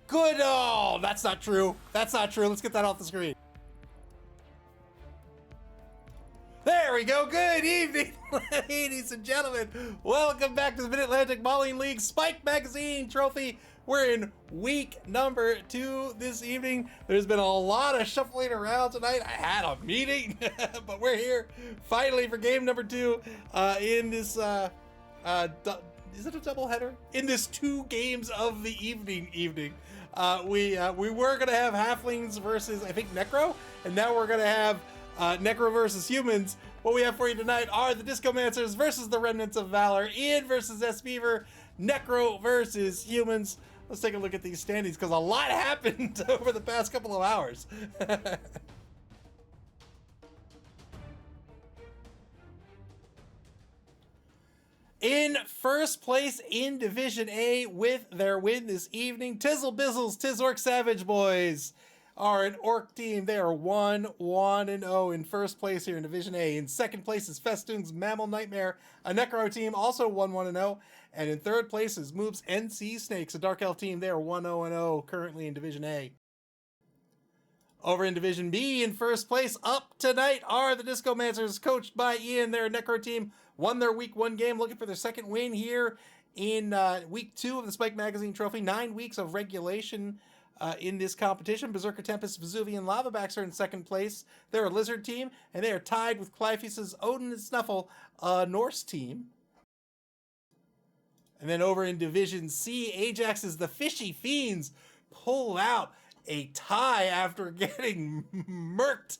Good. Oh, that's not true. That's not true. Let's get that off the screen. There we go. Good evening, ladies and gentlemen. Welcome back to the Mid-Atlantic Modeling League Spike Magazine Trophy. We're in week number 2 this evening. There's been a lot of shuffling around tonight. I had a meeting, but we're here finally for game number 2 in this, is it a doubleheader? In this 2 games of the evening. We were going to have Halflings versus, I think, Necro, and now we're going to have Necro versus Humans. What we have for you tonight are the Discomancers versus the Remnants of Valor. Ian versus S. Beaver. Necro versus Humans. Let's take a look at these standings because a lot happened over the past couple of hours. In first place in Division A with their win this evening, Tizzle Bizzles, Tizork Savage Boys are an Orc team. They are 1-1-0 in first place here in Division A. In second place is Festoon's MAML Nightmare, a Necro team, also 1-1-0. And in third place is Moob's NC Snakes, a Dark Elf team. They are 1-0-0 currently in Division A. Over in Division B, in first place up tonight are the Discomancers, coached by Ian. Their Necro team won their week 1 game, looking for their second win here in week 2 of the Spike Magazine Trophy. 9 weeks of regulation in this competition. Berserker Tempest, Vesuvian Lavabacks are in second place. They're a Lizard team, and they are tied with Clyphus's Odin and Snuffle, a Norse team. And then over in Division C, Ajax's the Fishy Fiends pull out a tie after getting murked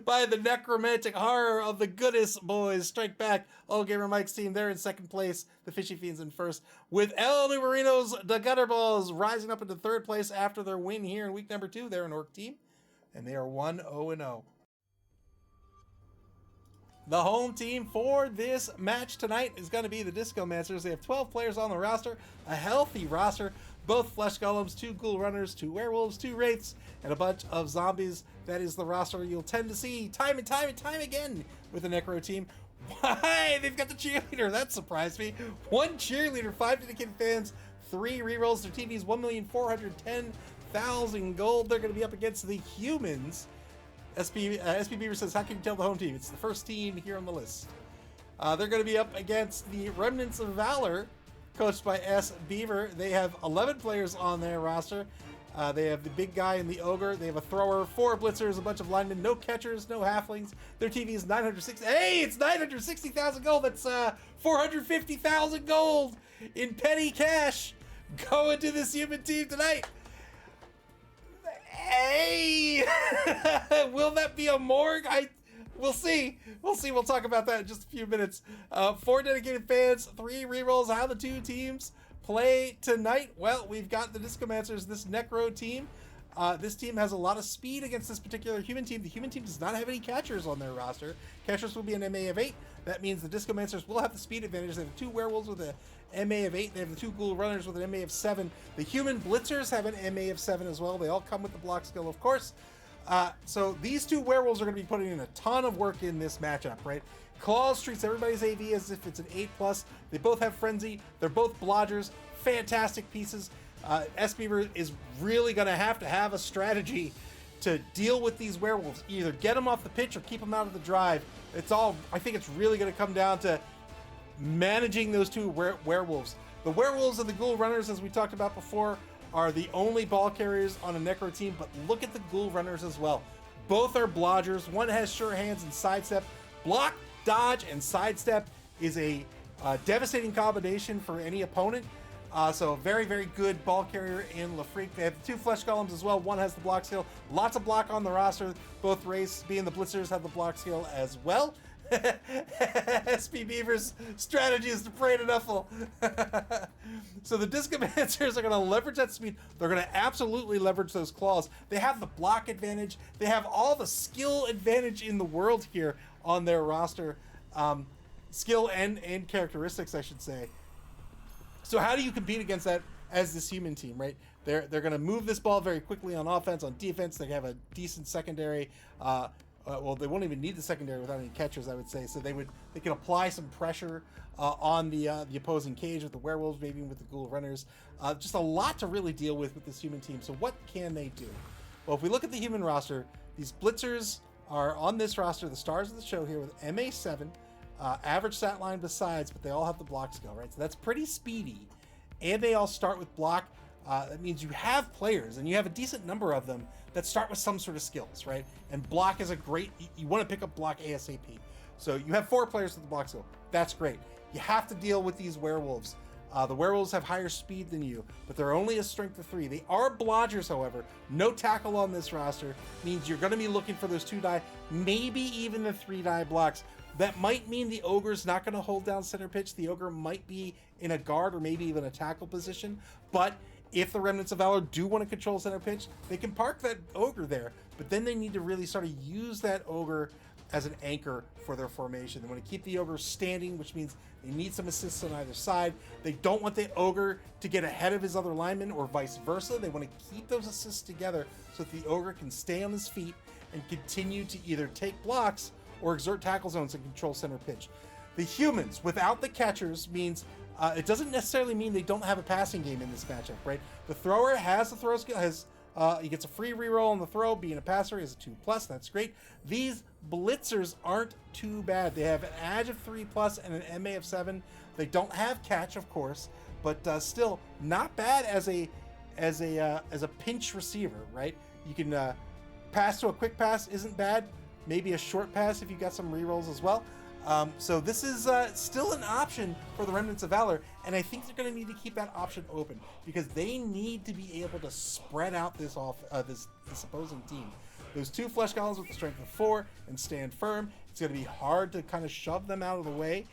by the necromantic horror of the Goodest Boys. Strike Back, All Gamer Mike's team, they're in second place. The Fishy Fiends in first, with El Numerino's the Gutterballs rising up into third place after their win here in week number 2. They're an Orc team, and they are 1-0-0. The home team for this match tonight is going to be the Discomancers. They have 12 players on the roster, a healthy roster, both Flesh Golems, 2 Ghoul Runners, 2 Werewolves, 2 Wraiths, and a bunch of Zombies. That is the roster you'll tend to see time and time again with the Necro team. Why? They've got the cheerleader. That surprised me. 1 cheerleader, 5 dedicated fans, 3 rerolls. Their TV's 1,410,000 gold. They're going to be up against the Humans. SP Beaver says, how can you tell the home team? It's the first team here on the list. They're going to be up against the Remnants of Valor, coached by S. Beaver. They have 11 players on their roster. They have the big guy and the ogre. They have a thrower, 4 blitzers, a bunch of linemen, no catchers, no halflings. Their TV is 960. Hey, it's 960,000 gold. That's 450,000 gold in petty cash going to this human team tonight. Hey, will that be a morgue? We'll see. We'll talk about that in just a few minutes. 4 dedicated fans, 3 rerolls. How the 2 teams play tonight? Well, we've got the Discomancers, this Necro team. This team has a lot of speed against this particular human team. The human team does not have any catchers on their roster. Catchers will be an MA of 8. That means the Discomancers will have the speed advantage. They have 2 werewolves with an MA of 8. They have the 2 ghoul runners with an MA of 7. The human blitzers have an MA of 7 as well. They all come with the block skill, of course. So these 2 werewolves are going to be putting in a ton of work in this matchup, right? Claws treats everybody's AV as if it's an 8+. They both have Frenzy. They're both blodgers. Fantastic pieces. S. Beaver is really going to have a strategy to deal with these werewolves. Either get them off the pitch or keep them out of the drive. I think it's really going to come down to managing those 2 werewolves. The werewolves and the ghoul runners, as we talked about before, are the only ball carriers on a Necro team, but look at the ghoul runners as well. Both are blodgers. One has sure hands and sidestep. Block, dodge, and sidestep is a devastating combination for any opponent. So very, very good ball carrier in Lafreak. They have the 2 Flesh Golems as well. One has the block skill. Lots of block on the roster. Both Wraiths, being the Blitzers, have the block skill as well. SP Beaver's strategy is to pray to Nuffle. So the Discomancers are going to leverage that speed. They're going to absolutely leverage those claws. They have the block advantage. They have all the skill advantage in the world here on their roster. Skill and characteristics, I should say. So how do you compete against that as this human team, right? They're going to move this ball very quickly on offense. On defense, they have a decent secondary. well, they won't even need the secondary without any catchers, I would say. So they can apply some pressure on the opposing cage with the werewolves, maybe with the ghoul runners. Just a lot to really deal with this human team. So what can they do? Well, if we look at the human roster, these blitzers are on this roster, the stars of the show here, with MA7, average stat line besides, but they all have the block skill, right? So that's pretty speedy. And they all start with block. That means you have players, and you have a decent number of them that start with some sort of skills, right? And block is a great, you want to pick up block ASAP. So you have 4 players with the block skill. That's great. You have to deal with these werewolves. The werewolves have higher speed than you, but they're only a strength of 3. They are blodgers, however. No tackle on this roster means you're going to be looking for those 2-die, maybe even the 3-die blocks. That might mean the ogre's not going to hold down center pitch. The ogre might be in a guard or maybe even a tackle position. But if the Remnants of Valor do want to control center pitch, they can park that ogre there. But then they need to really sort of use that ogre as an anchor for their formation. They want to keep the ogre standing, which means they need some assists on either side. They don't want the ogre to get ahead of his other linemen or vice versa. They want to keep those assists together so that the ogre can stay on his feet and continue to either take blocks or exert tackle zones and control center pitch. The humans, without the catchers, means it doesn't necessarily mean they don't have a passing game in this matchup, right? The thrower has the throw skill, he gets a free reroll on the throw. Being a passer, he has a 2+, that's great. These blitzers aren't too bad. They have an edge of 3+ and an MA of 7. They don't have catch, of course, but still not bad as a pinch receiver, right? You can pass to a quick pass, isn't bad. Maybe a short pass if you got some rerolls as well. So this is still an option for the Remnants of Valor, and I think they're going to need to keep that option open because they need to be able to spread out this opposing team. Those 2 flesh golems with the strength of 4 and stand firm. It's going to be hard to kind of shove them out of the way.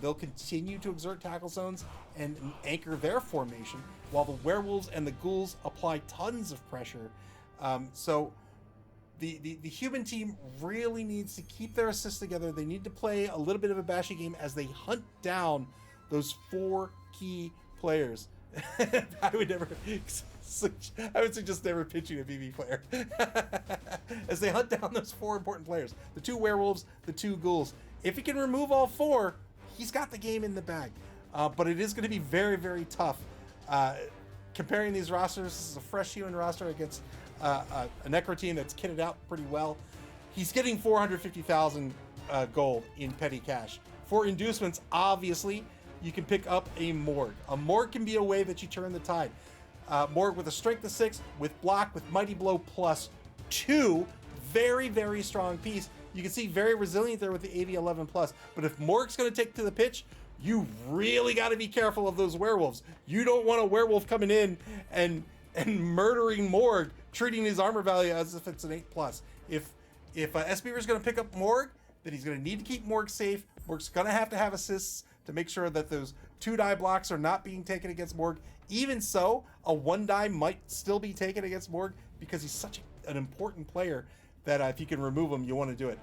They'll continue to exert tackle zones and anchor their formation, while the werewolves and the ghouls apply tons of pressure. So the human team really needs to keep their assists together. They need to play a little bit of a bashy game as they hunt down those 4 key players. I would suggest never pitching a BB player. As they hunt down those 4 important players. The 2 werewolves, the 2 ghouls. If he can remove all 4, he's got the game in the bag. But it is going to be very, very tough. Comparing these rosters, this is a fresh human roster against a Necro team that's kitted out pretty well. He's getting 450,000 gold in petty cash. For inducements, obviously, you can pick up a Morgue. A Morgue can be a way that you turn the tide. Morgue with a strength of 6, with block, with mighty blow +2. Very, very strong piece. You can see very resilient there with the AV 11+. But if Morgue's going to take to the pitch, you really got to be careful of those werewolves. You don't want a werewolf coming in and murdering Morgue, treating his armor value as if it's an 8+. If SBR is going to pick up Morgue, then he's going to need to keep Morgue safe. Morgue's going to have assists to make sure that those 2-die blocks are not being taken against Morgue. Even so, a 1-die might still be taken against Morgue because he's such an important player that if you can remove him, you want to do it.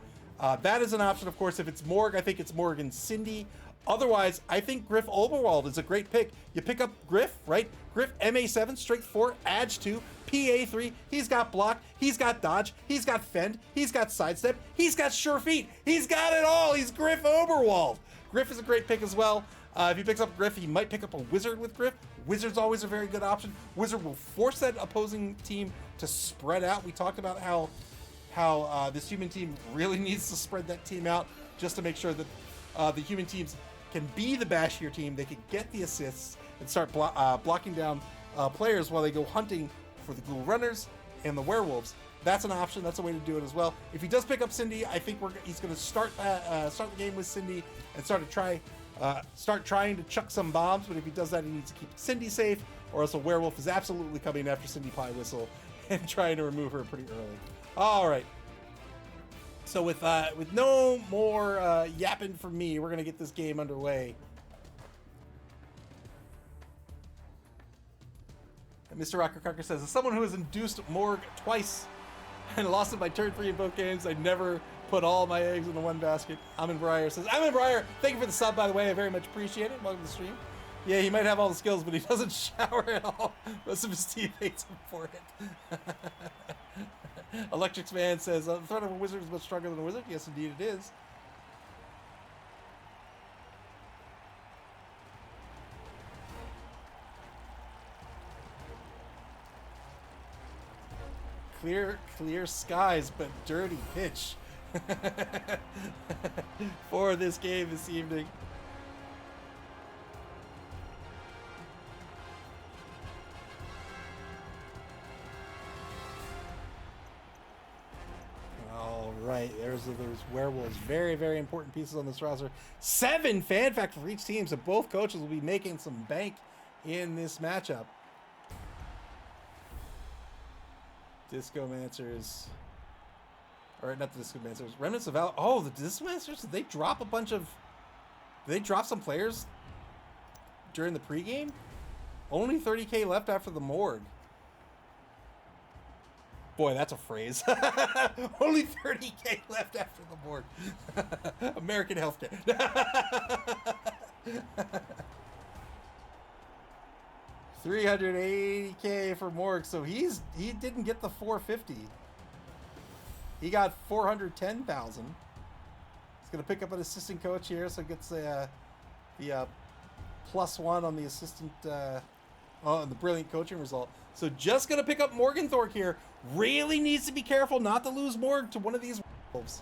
That is an option, of course. If it's Morgue, I think it's Morgue and Cindy. Otherwise, I think Griff Oberwald is a great pick. You pick up Griff, right? Griff, MA7, strength 4, edge 2, PA3. He's got block, he's got dodge, he's got fend, he's got sidestep, he's got sure feet. He's got it all. He's Griff Oberwald. Griff is a great pick as well. If he picks up Griff, he might pick up a Wizard with Griff. Wizard's always a very good option. Wizard will force that opposing team to spread out. We talked about how this human team really needs to spread that team out just to make sure that the human teams can be the bashier team. They can get the assists and start blocking down players while they go hunting for the ghoul runners and the werewolves. That's an option. That's a way to do it as well. If he does pick up Cindy, I think he's going to start the game with Cindy and start trying to chuck some bombs. But if he does that, he needs to keep Cindy safe, or else a werewolf is absolutely coming after Cindy Pie Whistle and trying to remove her pretty early. All right. So with no more yapping from me, we're gonna get this game underway. And Mr. Rocker Cocker says, as someone who has induced Morgue twice and lost it by turn 3 in both games, I never put all my eggs into one basket. Amin Breyer says, Amin Breyer, thank you for the sub, by the way. I very much appreciate it. Welcome to the stream. Yeah, he might have all the skills, but he doesn't shower at all. Most of his teammates him for it. Electrics Man says, the threat of a wizard is much stronger than a wizard. Yes, indeed it is. Clear skies, but dirty pitch for this game this evening. All right, there's werewolves. Very, very important pieces on this roster. 7 fan factor for each team, so both coaches will be making some bank in this matchup. Discomancers, or not the Discomancers, Remnants of Valor. Oh, the Discomancers, did they drop a bunch of, did they drop some players during the pregame? Only 30k left after the morgue. Boy, that's a phrase. Only 30k left after the morgue. American healthcare. 380k for Morg, so he didn't get the 450. He got 410,000. He's gonna pick up an assistant coach here, so gets the +1 on the assistant on the brilliant coaching result. So just gonna pick up Morgan Thorpe here. Really needs to be careful not to lose Morg to one of these wolves.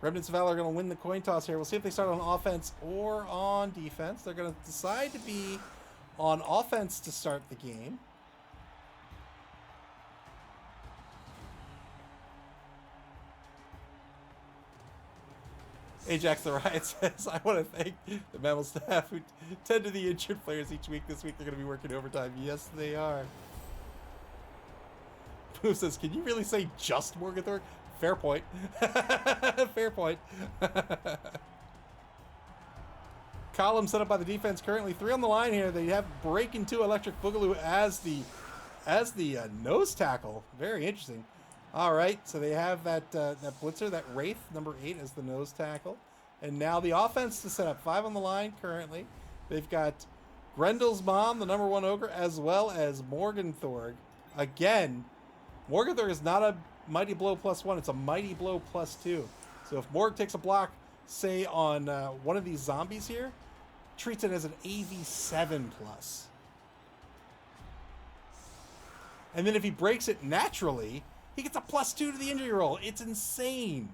Remnants of Valor are going to win the coin toss here. We'll see if they start on offense or on defense. They're going to decide to be on offense to start the game. Ajax the Riot says, I want to thank the MAML staff who tend to the injured players each week. This week they're going to be working overtime. Yes, they are. Pooh says, can you really say just Morgan Thorpe? Fair point. Fair point. Column set up by the defense currently. 3 on the line here. They have break into Electric Boogaloo as the nose tackle. Very interesting. All right, so they have that blitzer, that Wraith, number 8, as the nose tackle. And now the offense to set up. 5 on the line currently. They've got Grendel's mom, the number 1 ogre, as well as Morgan Thorg. Again, Morgan Thorg is not a Mighty Blow +1, it's a Mighty Blow +2. So if Morg takes a block, say on one of these zombies here, treats it as an AV7+. And then if he breaks it naturally, he gets a +2 to the injury roll. It's insane.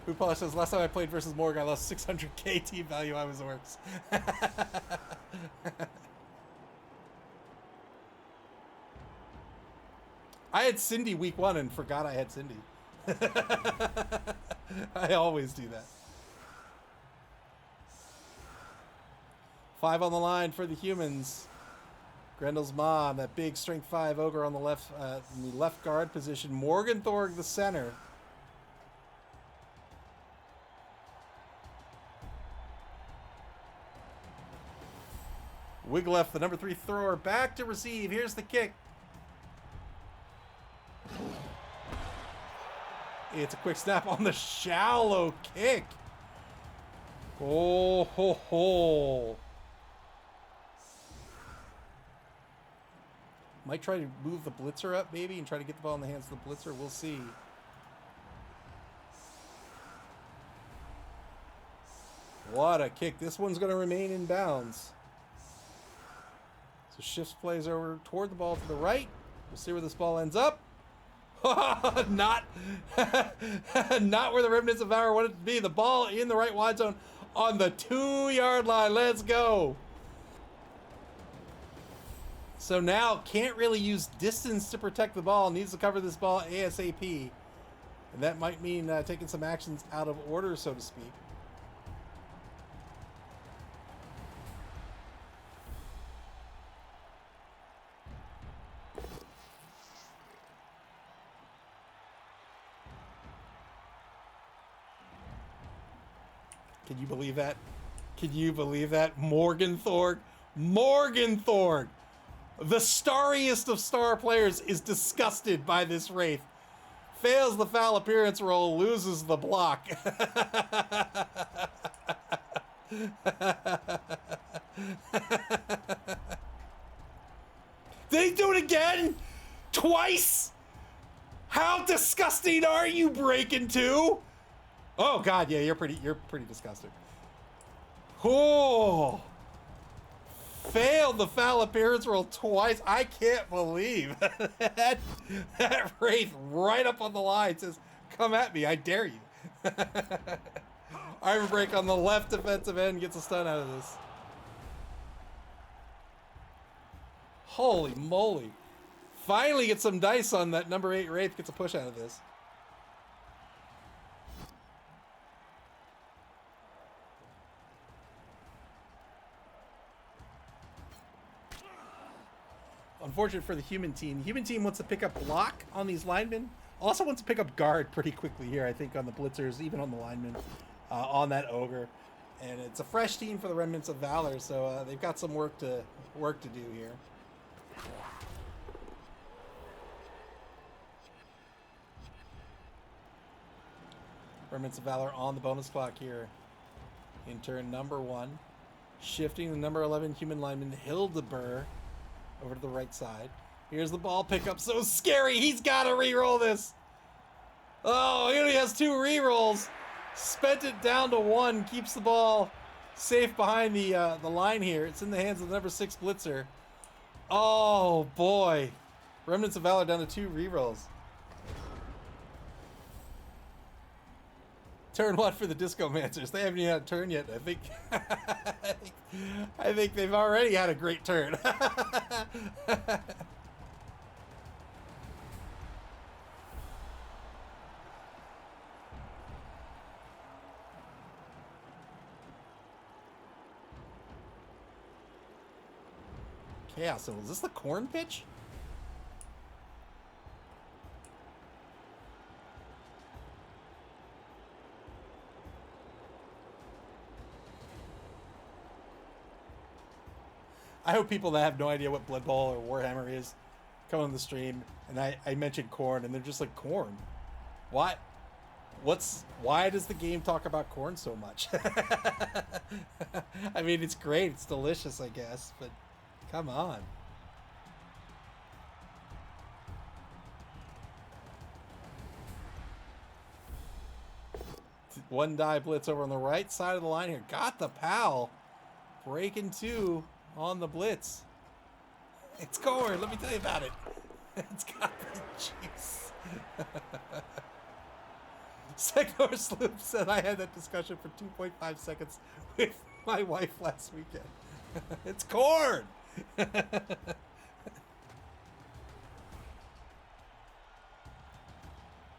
Who Polish says, last time I played versus Morg, I lost 600k team value. I was orcs. I had Cindy week 1 and forgot I had Cindy. I always do that. 5 on the line for the humans. Grendel's mom, that big strength 5 ogre on the left, in the left guard position. Morgan Thorg, the center. Wiglef, the number 3 thrower, back to receive. Here's the kick. It's a quick snap on the shallow kick. Oh, ho, ho. Might try to move the blitzer up, maybe, and try to get the ball in the hands of the blitzer. We'll see. What a kick. This one's going to remain in bounds. So shifts plays over toward the ball to the right. We'll see where this ball ends up. Not where the Remnants of Valor wanted it to be. The ball in the right wide zone on the 2-yard line. Let's go. So now can't really use distance to protect the ball. Needs to cover this ball ASAP. And that might mean taking some actions out of order, so to speak. Can you believe that? Can you believe that? Morgan Thorg. Morgan Thorg, the starriest of star players, is disgusted by this Wraith. Fails the foul appearance roll, loses the block. Did he do it again? Twice? How disgusting are you, Breaking Two? Oh God, yeah, you're pretty disgusting. Oh, failed the foul appearance roll twice. I can't believe that Wraith right up on the line says, "Come at me, I dare you." Iron Break on the left defensive end gets a stun out of this. Holy moly! Finally, get some dice on that number 8 Wraith. Gets a push out of this. Unfortunate for the human team. The human team wants to pick up block on these linemen. Also wants to pick up guard pretty quickly here, I think, on the blitzers, even on the linemen, on that ogre. And it's a fresh team for the Remnants of Valor, so they've got some work to do here. Remnants of Valor on the bonus clock here in turn number 1. Shifting the number 11 human lineman Hildebur over to the right side. Here's the ball pickup. So scary. He's got to re-roll this. Oh, he only has 2 re-rolls. Spent it down to 1. Keeps the ball safe behind the line here. It's in the hands of the number 6 blitzer. Oh, boy. Remnants of Valor down to 2 re-rolls. Turn 1 for the Discomancers. They haven't even had a turn yet. I think they've already had a great turn. Chaos. So is this the corn pitch? I hope people that have no idea what Blood Bowl or Warhammer is come on the stream, and I mentioned corn, and they're just like, corn? What? Why does the game talk about corn so much? I mean, it's great, it's delicious, I guess, but come on. One die blitz over on the right side of the line here. Got the pal. Breaking 2 on the blitz. It's corn, let me tell you about it. It's got the juice. Segnor Sloop said I had that discussion for 2.5 seconds with my wife last weekend. It's corn.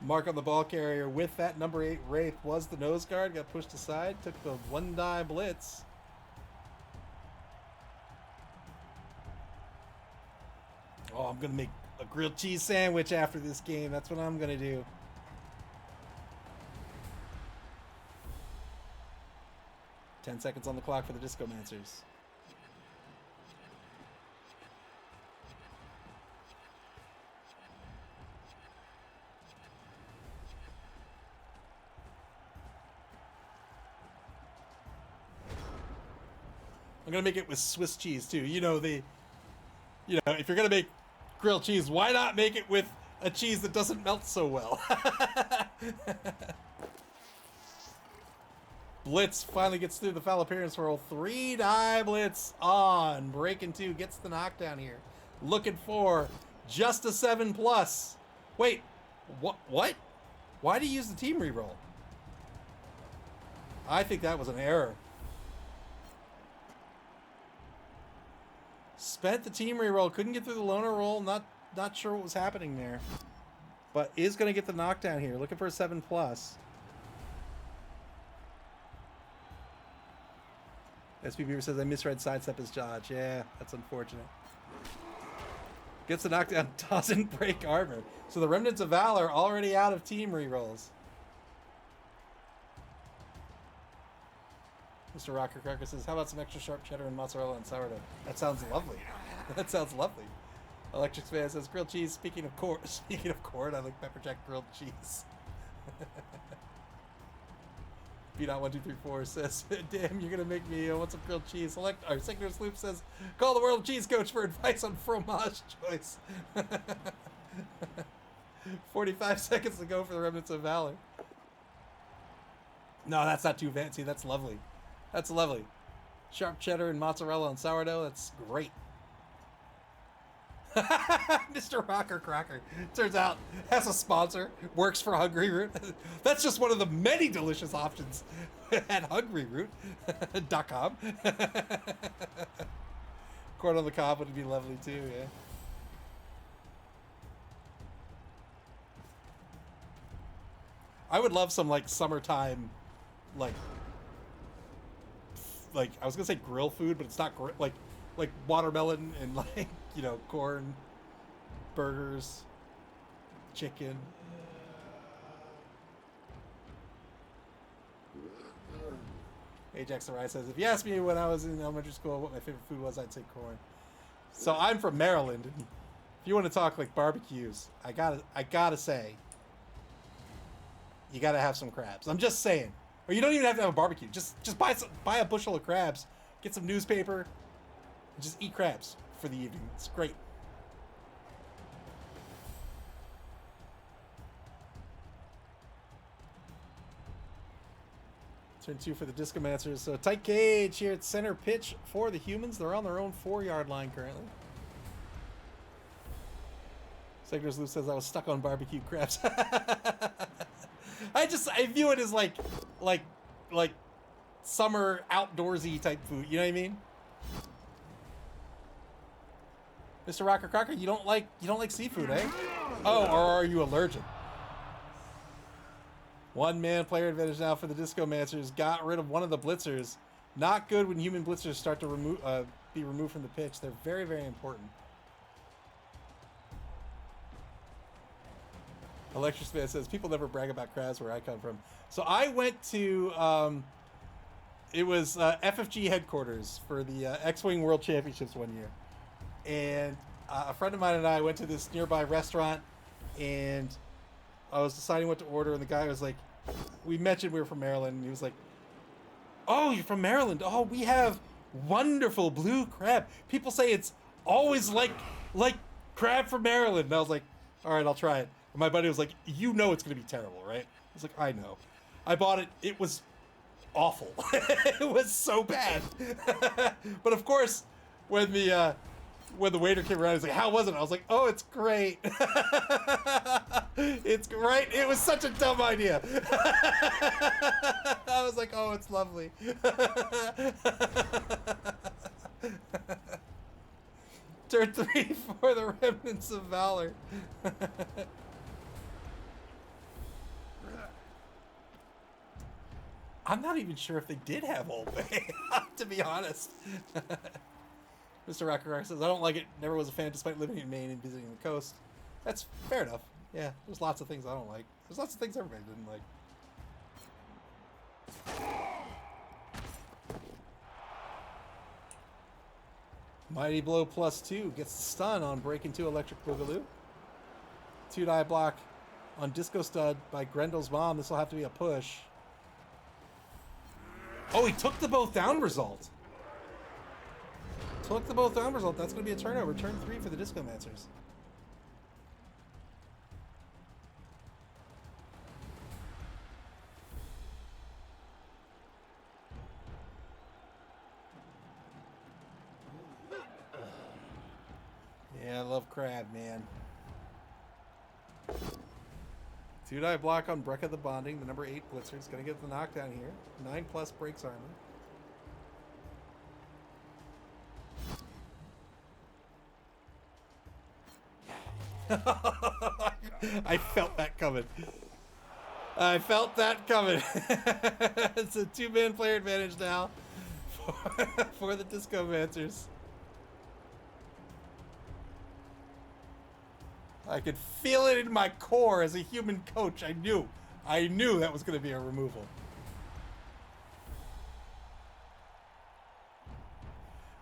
Mark on the ball carrier with that number 8 Wraith was the nose guard. Got pushed aside. Took the 1 die blitz. Oh, I'm going to make a grilled cheese sandwich after this game. That's what I'm going to do. Ten seconds on the clock for the Discomancers. I'm going to make it with Swiss cheese, too. You know, if you're going to make grilled cheese, why not make it with a cheese that doesn't melt so well? Blitz finally gets through the foul appearance roll. 3 die blitz on. Breaking 2 gets the knockdown here. Looking for just a 7+. Wait, what? Why do you use the team reroll? I think that was an error. Spent the team reroll. Couldn't get through the loner roll. Not sure what was happening there. But is going to get the knockdown here. Looking for a 7+. SB Beaver says, I misread sidestep as dodge. Yeah, that's unfortunate. Gets the knockdown, doesn't break armor. So the Remnants of Valor already out of team rerolls. Mr. Rocker Cracker says, how about some extra sharp cheddar and mozzarella and sourdough? That sounds lovely. That sounds lovely. Electric Fan says grilled cheese. Speaking of corn, I like pepper jack grilled cheese. B.1234 says, damn, you're gonna make me want some grilled cheese. Our Signature Sloop says, call the world cheese coach for advice on fromage choice. 45 seconds to go for the Remnants of Valor. No, that's not too fancy. That's lovely. That's lovely. Sharp cheddar and mozzarella and sourdough. That's great. Mr. Rocker Crocker. Turns out has a sponsor. Works for Hungry Root. That's just one of the many delicious options at hungryroot.com. Corn on the cob would be lovely too, yeah. I would love some like summertime, like I was gonna say grill food, but it's not like watermelon and like, you know, corn, burgers, chicken. Ajax the Rise says, if you asked me when I was in elementary school what my favorite food was, I'd say corn. So I'm from Maryland, and if you want to talk like barbecues, I gotta say, you gotta have some crabs. I'm just saying. Or you don't even have to have a barbecue. Just buy a bushel of crabs, get some newspaper, and just eat crabs for the evening. It's great. Turn 2 for the Discomancers. So tight cage here at center pitch for the humans. They're on their own 4-yard line currently. Segner's Lou says I was stuck on barbecue crabs. I view it as like summer outdoorsy type food. You know what I mean? Mr. Rocker Crocker, you don't like seafood, eh? Oh, or are you allergic? 1-man player advantage now for the Discomancers. Got rid of one of the blitzers. Not good when human blitzers start to be removed from the pitch. They're very, very important. Electric Man says, people never brag about crabs where I come from. So I went to, it was FFG headquarters for the X-Wing World Championships one year. And a friend of mine and I went to this nearby restaurant, and I was deciding what to order, and the guy was like, we mentioned we were from Maryland, and he was like, oh, you're from Maryland. Oh, we have wonderful blue crab. People say it's always like crab from Maryland. And I was like, all right, I'll try it. And my buddy was like, you know it's going to be terrible, right? I was like, I know. I bought it. It was awful. It was so bad. But of course, when the waiter came around, he's like, how was it? I was like, oh, it's great. It's great. It was such a dumb idea. I was like, oh, it's lovely. Turn 3 for the Remnants of Valor. I'm not even sure if they did have Old Bay, to be honest. Mr. Rocker says, I don't like it. Never was a fan despite living in Maine and visiting the coast. That's fair enough. Yeah, there's lots of things I don't like. There's lots of things everybody didn't like. Mighty Blow +2 gets the stun on Breaking 2 Electric Boogaloo. 2-die block on Disco Stud by Grendel's mom. This will have to be a push. Oh, he took the both down result. Took the both down result. That's going to be a turnover. Turn 3 for the Discomancers. Yeah, I love crab, man. 2-die block on Brecca the Bonding, the number 8 blitzer. He's going to get the knockdown here. 9+ breaks armor. I felt that coming. I felt that coming. It's a 2-man player advantage now for the Discomancers. I could feel it in my core as a human coach. I knew that was going to be a removal.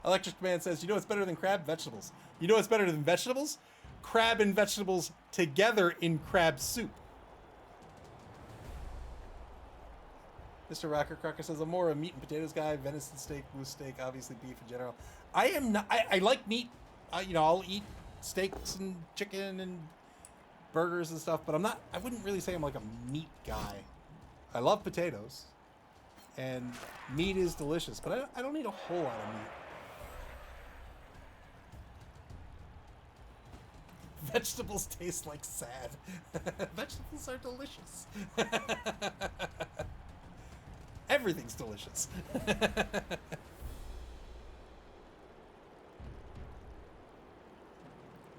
Electric Man says, you know what's better than crab? Vegetables. You know what's better than vegetables? Crab and vegetables together in crab soup. Mr. Rocker Crocker says, I'm more a meat and potatoes guy. Venison steak, moose steak, obviously beef in general. I am not. I like meat. You know, I'll eat steaks and chicken and burgers and stuff, but I'm not. I wouldn't really say I'm like a meat guy. I love potatoes, and meat is delicious, but I don't eat a whole lot of meat. Vegetables taste like sad. Vegetables are delicious. Everything's delicious.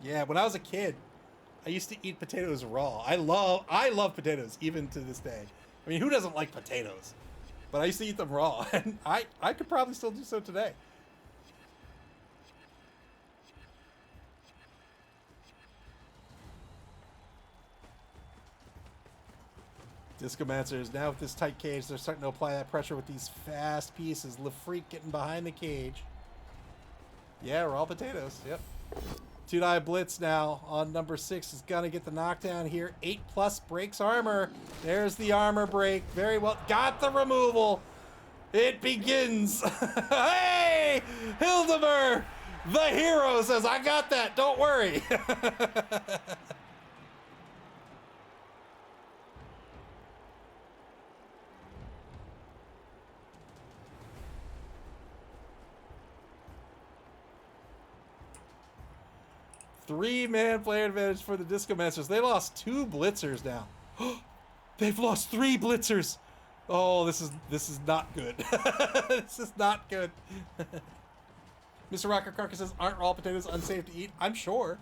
Yeah, when I was a kid, I used to eat potatoes raw. I love potatoes even to this day. I mean, who doesn't like potatoes? But I used to eat them raw, and I could probably still do so today. Discomancers, now with this tight cage, they're starting to apply that pressure with these fast pieces. LaFreak getting behind the cage. Yeah, raw potatoes. Yep. Two-die blitz now on number 6 is going to get the knockdown here. 8+ breaks armor. There's the armor break. Very well. Got the removal. It begins. Hey! Hildemer, the hero, says, I got that. Don't worry. Three-man player advantage for the Discomancers. They lost 2 blitzers now. They've lost 3 blitzers. Oh, this is not good. This is not good. Mr. Rocker Crocker says, aren't raw potatoes unsafe to eat? I'm sure.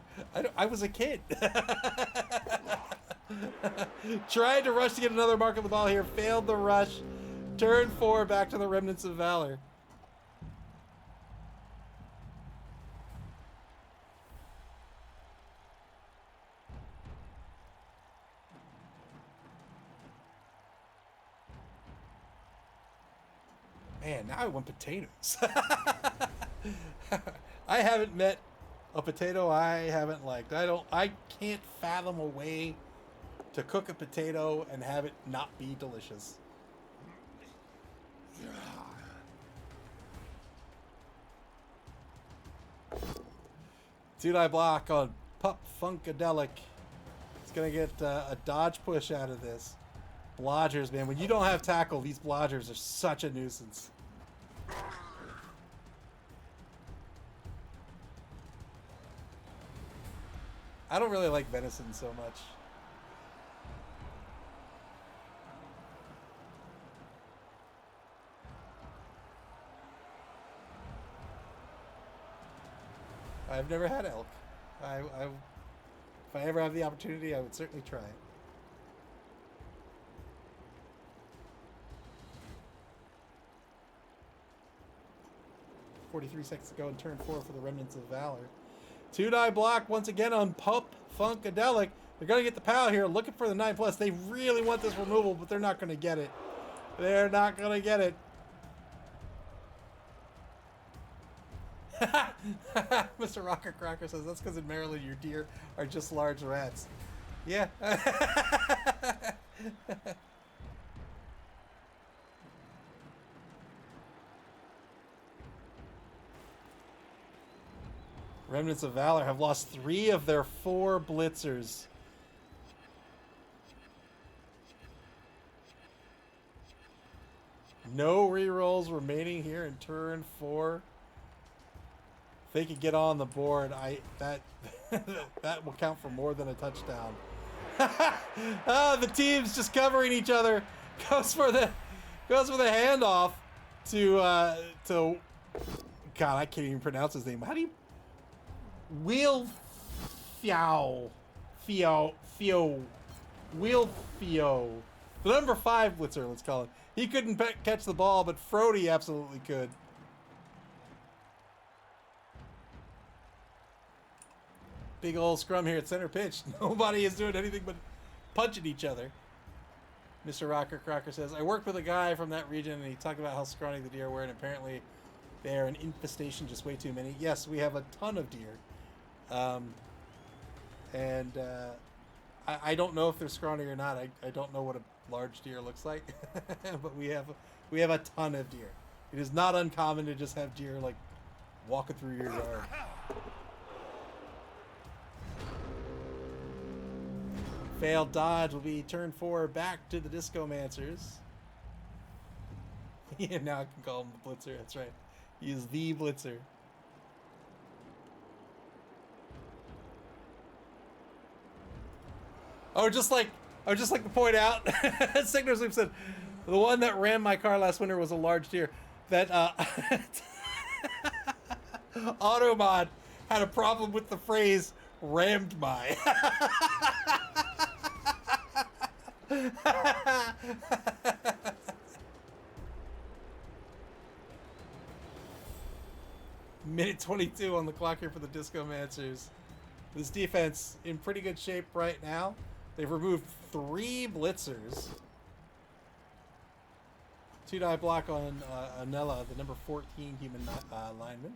I was a kid. Tried to rush to get another mark on the ball here. Failed the rush. Turn 4 back to the Remnants of Valor. Man, now I want potatoes. I haven't met a potato I haven't liked. I can't fathom a way to cook a potato and have it not be delicious. Two-die block on Pup Funkadelic. It's gonna get a dodge push out of this. Blodgers, man. When you don't have tackle, these blodgers are such a nuisance. I don't really like venison so much. I've never had elk. If I ever have the opportunity, I would certainly try it. 43 seconds to go in turn 4 for the Remnants of Valor. Two-die block once again on Pup Funkadelic. They're going to get the POW here, looking for the 9+. They really want this removal, but they're not going to get it. They're not going to get it. Mr. Rocker Crocker says, that's because in Maryland your deer are just large rats. Yeah. Remnants of Valor have lost 3 of their 4 blitzers. No rerolls remaining here in turn 4. If they could get on the board, that will count for more than a touchdown. Oh, the team's just covering each other. Goes for the handoff to God, I can't even pronounce his name. How do you Wheel Fio. The number 5 blitzer, let's call it. He couldn't catch the ball, but Frody absolutely could. Big old scrum here at center pitch. Nobody is doing anything but punching each other. Mr. Rocker Crocker says, I worked with a guy from that region, and he talked about how scrawny the deer were, and apparently They're an infestation, just way too many. Yes, we have a ton of deer. I don't know if they're scrawny or not. I don't know what a large deer looks like. But we have a ton of deer. It is not uncommon to just have deer like walking through your yard. Failed dodge will be turn 4 back to the Discomancers. Yeah, now I can call him the Blitzer. That's right. He is the Blitzer. I would just like to point out, Signal Sleep said, the one that rammed my car last winter was a large deer. That Automod had a problem with the phrase "rammed my." Minute 22 on the clock here for the Discomancers. This defense in pretty good shape right now. They've removed 3 blitzers. 2-die block on Anella, the number 14 human lineman.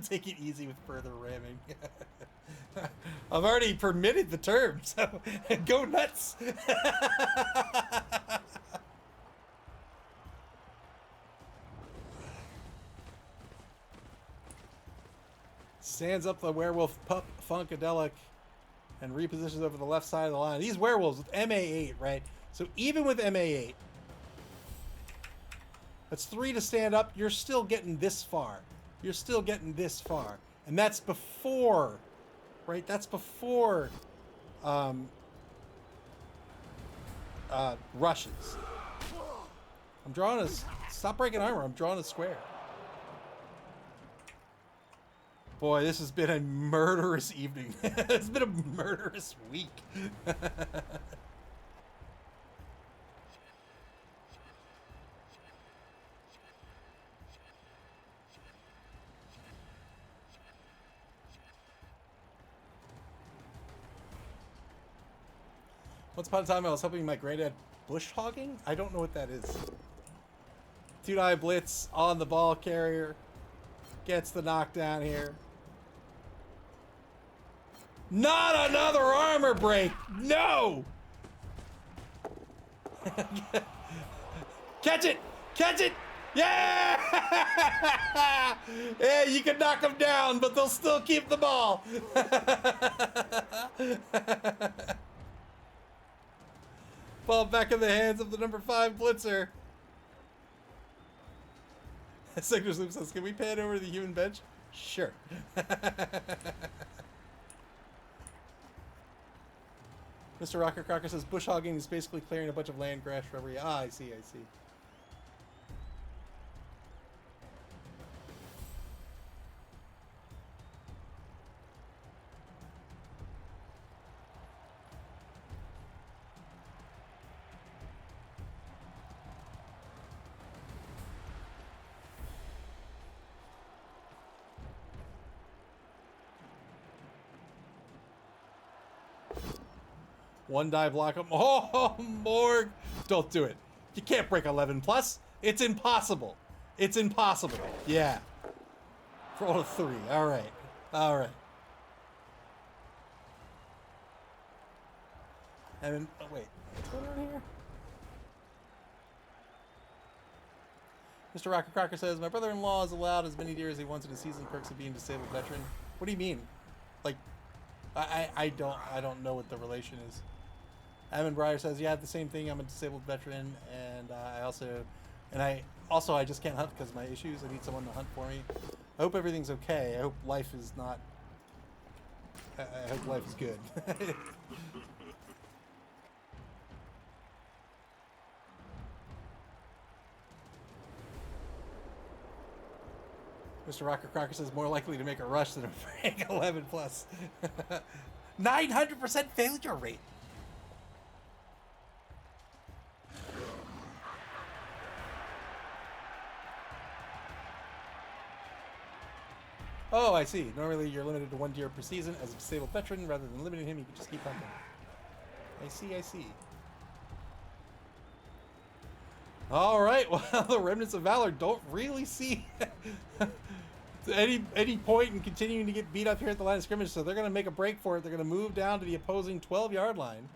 Take it easy with further ramming. I've already permitted the term, so go nuts. Stands up the werewolf pup Funkadelic and repositions over the left side of the line. These werewolves with MA8, right? So even with MA8, that's 3 to stand up. You're still getting this far. You're still getting this far. And that's before, right? That's before rushes. I'm drawing a... Stop breaking armor. I'm drawing a square. Boy, this has been a murderous evening. It's been a murderous week. Once upon a time, I was helping my granddad bush hogging. I don't know what that is. 2-die blitz on the ball carrier. Gets the knockdown here. Not another armor break! No! Catch it! Catch it! Yeah! Yeah, you can knock them down, but they'll still keep the ball. Ball back in the hands of the number 5 blitzer. Sector Sloop says, can we pan over the human bench? Sure. Mr. Rocker Crocker says, bush hogging is basically clearing a bunch of land, grass, shrubbery. Ah, I see, I see. One die block him. Oh, Morg! Don't do it. You can't break 11 plus. It's impossible. It's impossible. Yeah. Roll a 3. All right. All right. And then, oh, wait. What's going on here? Mr. Rocker Crocker says, my brother-in-law is allowed as many deer as he wants in his season perks of being a disabled veteran. What do you mean? Like, I don't know what the relation is. Evan Breyer says, yeah, the same thing. I'm a disabled veteran, and I just can't hunt because of my issues. I need someone to hunt for me. I hope everything's okay. I hope life is not... I hope life is good. Mr. Rocker Crocker says, more likely to make a rush than a break 11 plus. 900% failure rate. Oh, I see. Normally you're limited to 1 deer per season. As a disabled veteran, rather than limiting him, you can just keep hunting. I see, I see. All right, well, the Remnants of Valor don't really see any point in continuing to get beat up here at the line of scrimmage, so they're going to make a break for it. They're going to move down to the opposing 12-yard line.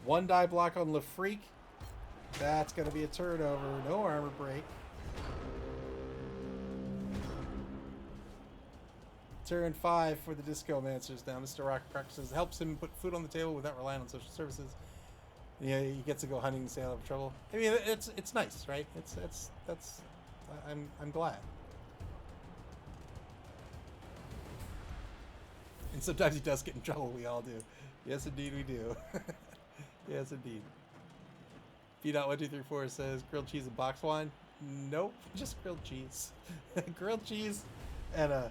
One die block on LaFreak. That's going to be a turnover. No armor break. Turn 5 for the Discomancers now. Mr. Rocker says helps him put food on the table without relying on social services. Yeah, he gets to go hunting and stay out of trouble. I mean, it's nice, right? I'm glad. And sometimes he does get in trouble. We all do. Yes, indeed, we do. Yes, indeed. B.1234 says grilled cheese and box wine. Nope, just grilled cheese. Grilled cheese and a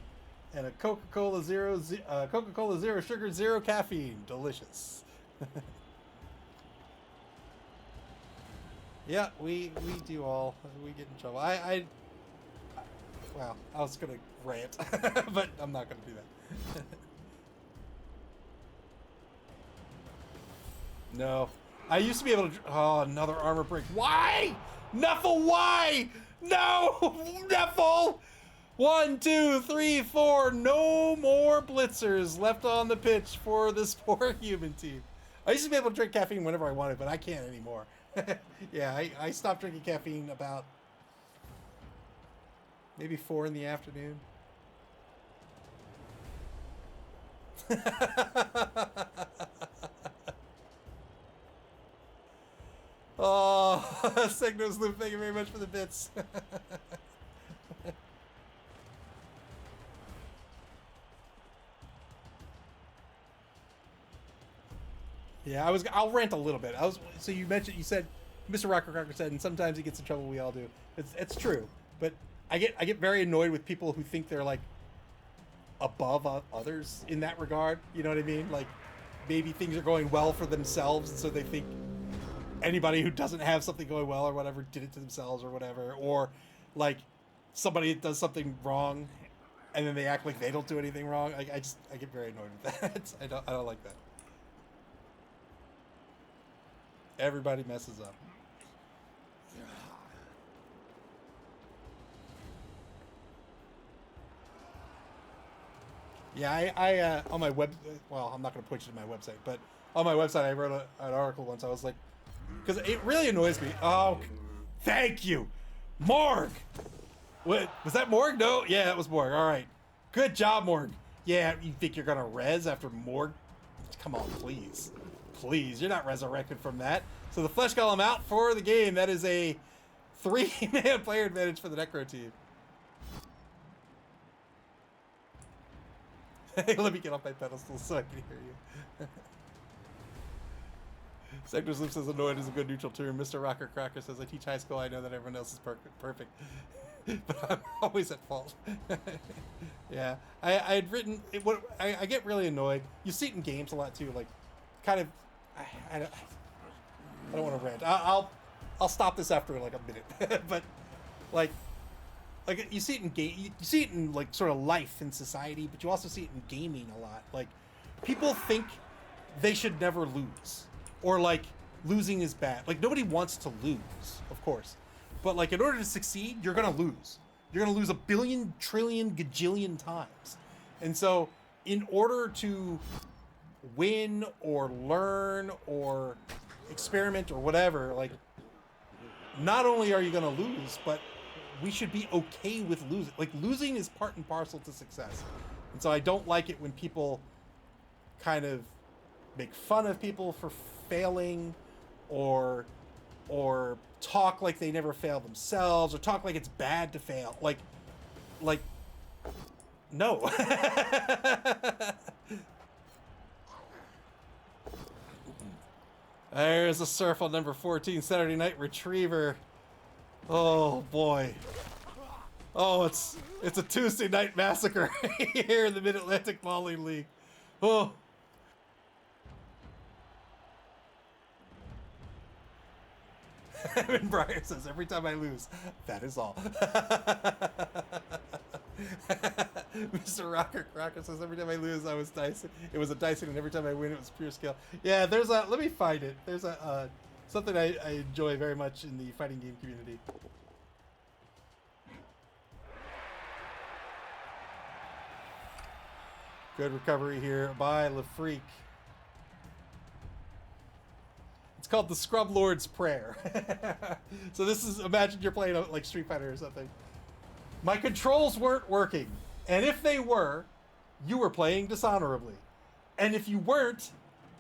Coca-Cola Zero sugar, zero caffeine. Delicious. Yeah, we do all. We get in trouble. Well, I was gonna rant, but I'm not gonna do that. No. I used to be able to... Oh, another armor break. Why? Nuffle, why? No! Nuffle! 1, 2, 3, 4. No more blitzers left on the pitch for this poor human team. I used to be able to drink caffeine whenever I wanted, but I can't anymore. Yeah, I stopped drinking caffeine about maybe 4 in the afternoon. Oh, Signos Loop, thank you very much for the bits. Yeah, I'll rant a little bit. So you said, Mr. Rocker Cracker said, and sometimes he gets in trouble, we all do. It's true. But I get very annoyed with people who think they're like above others in that regard. You know what I mean? Like maybe things are going well for themselves, and so they think anybody who doesn't have something going well or whatever did it to themselves or whatever, or like somebody does something wrong and then they act like they don't do anything wrong. I get very annoyed with that. I don't like that. Everybody messes up. Yeah, I on my web, well, I'm not going to put you to my website, but on my website I wrote an article once. I was like, because it really annoys me. Oh, thank you, Morg. What was that, Morg? No, yeah, that was Morg. All right, good job, Morg. Yeah, you think you're gonna res after Morg? Come on, please, you're not resurrected from that. So the Flesh Golem out for the game. That is a 3-man player advantage for the Necro team. Let me get off my pedestal so I can hear you. Sector Slip says annoyed is a good neutral term. Mr. Rocker Cracker says I teach high school. I know that everyone else is perfect. But I'm always at fault. Yeah, I had written it. What I get really annoyed. You see it in games a lot too. Like, kind of. I don't want to rant. I'll stop this after like a minute. But like you see it in you see it in like sort of life in society, but you also see it in gaming a lot. Like people think they should never lose, or like losing is bad. Like nobody wants to lose, of course, but like in order to succeed, you're gonna lose. You're gonna lose a billion, trillion, gajillion times, and so in order to win or learn or experiment or whatever, like not only are you gonna lose, but we should be okay with losing. Like losing is part and parcel to success. And so I don't like it when people kind of make fun of people for failing, or talk like they never fail themselves, or talk like it's bad to fail. Like no. There's a surf on number 14, Saturday Night Retriever. Oh boy. Oh, it's a Tuesday night massacre here in the Mid-Atlantic Bowling League. Oh. And Briar says, every time I lose, that is all. Mr. Rocker says, every time I lose, I was dicing. It was a dicing, and every time I win, it was pure skill. Yeah, there's a, let me find it. There's a, something I enjoy very much in the fighting game community. Good recovery here by LaFreak. It's called the Scrub Lord's Prayer. So this is, imagine you're playing like Street Fighter or something. My controls weren't working. And if they were, you were playing dishonorably. And if you weren't,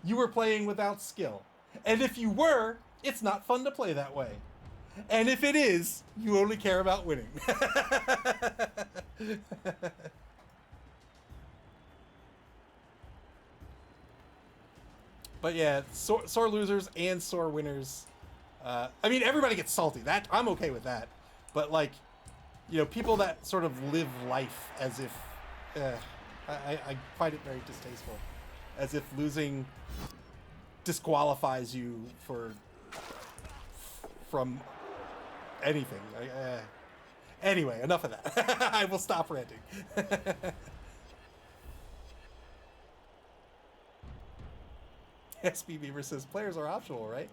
you were playing without skill. And if you were, it's not fun to play that way. And if it is, you only care about winning. But yeah, sore losers and sore winners. I mean, everybody gets salty. That I'm okay with that. But like, you know, people that sort of live life as if, I find it very distasteful, as if losing disqualifies you from anything. Anyway, enough of that. I will stop ranting. SB Beaver says players are optional, right?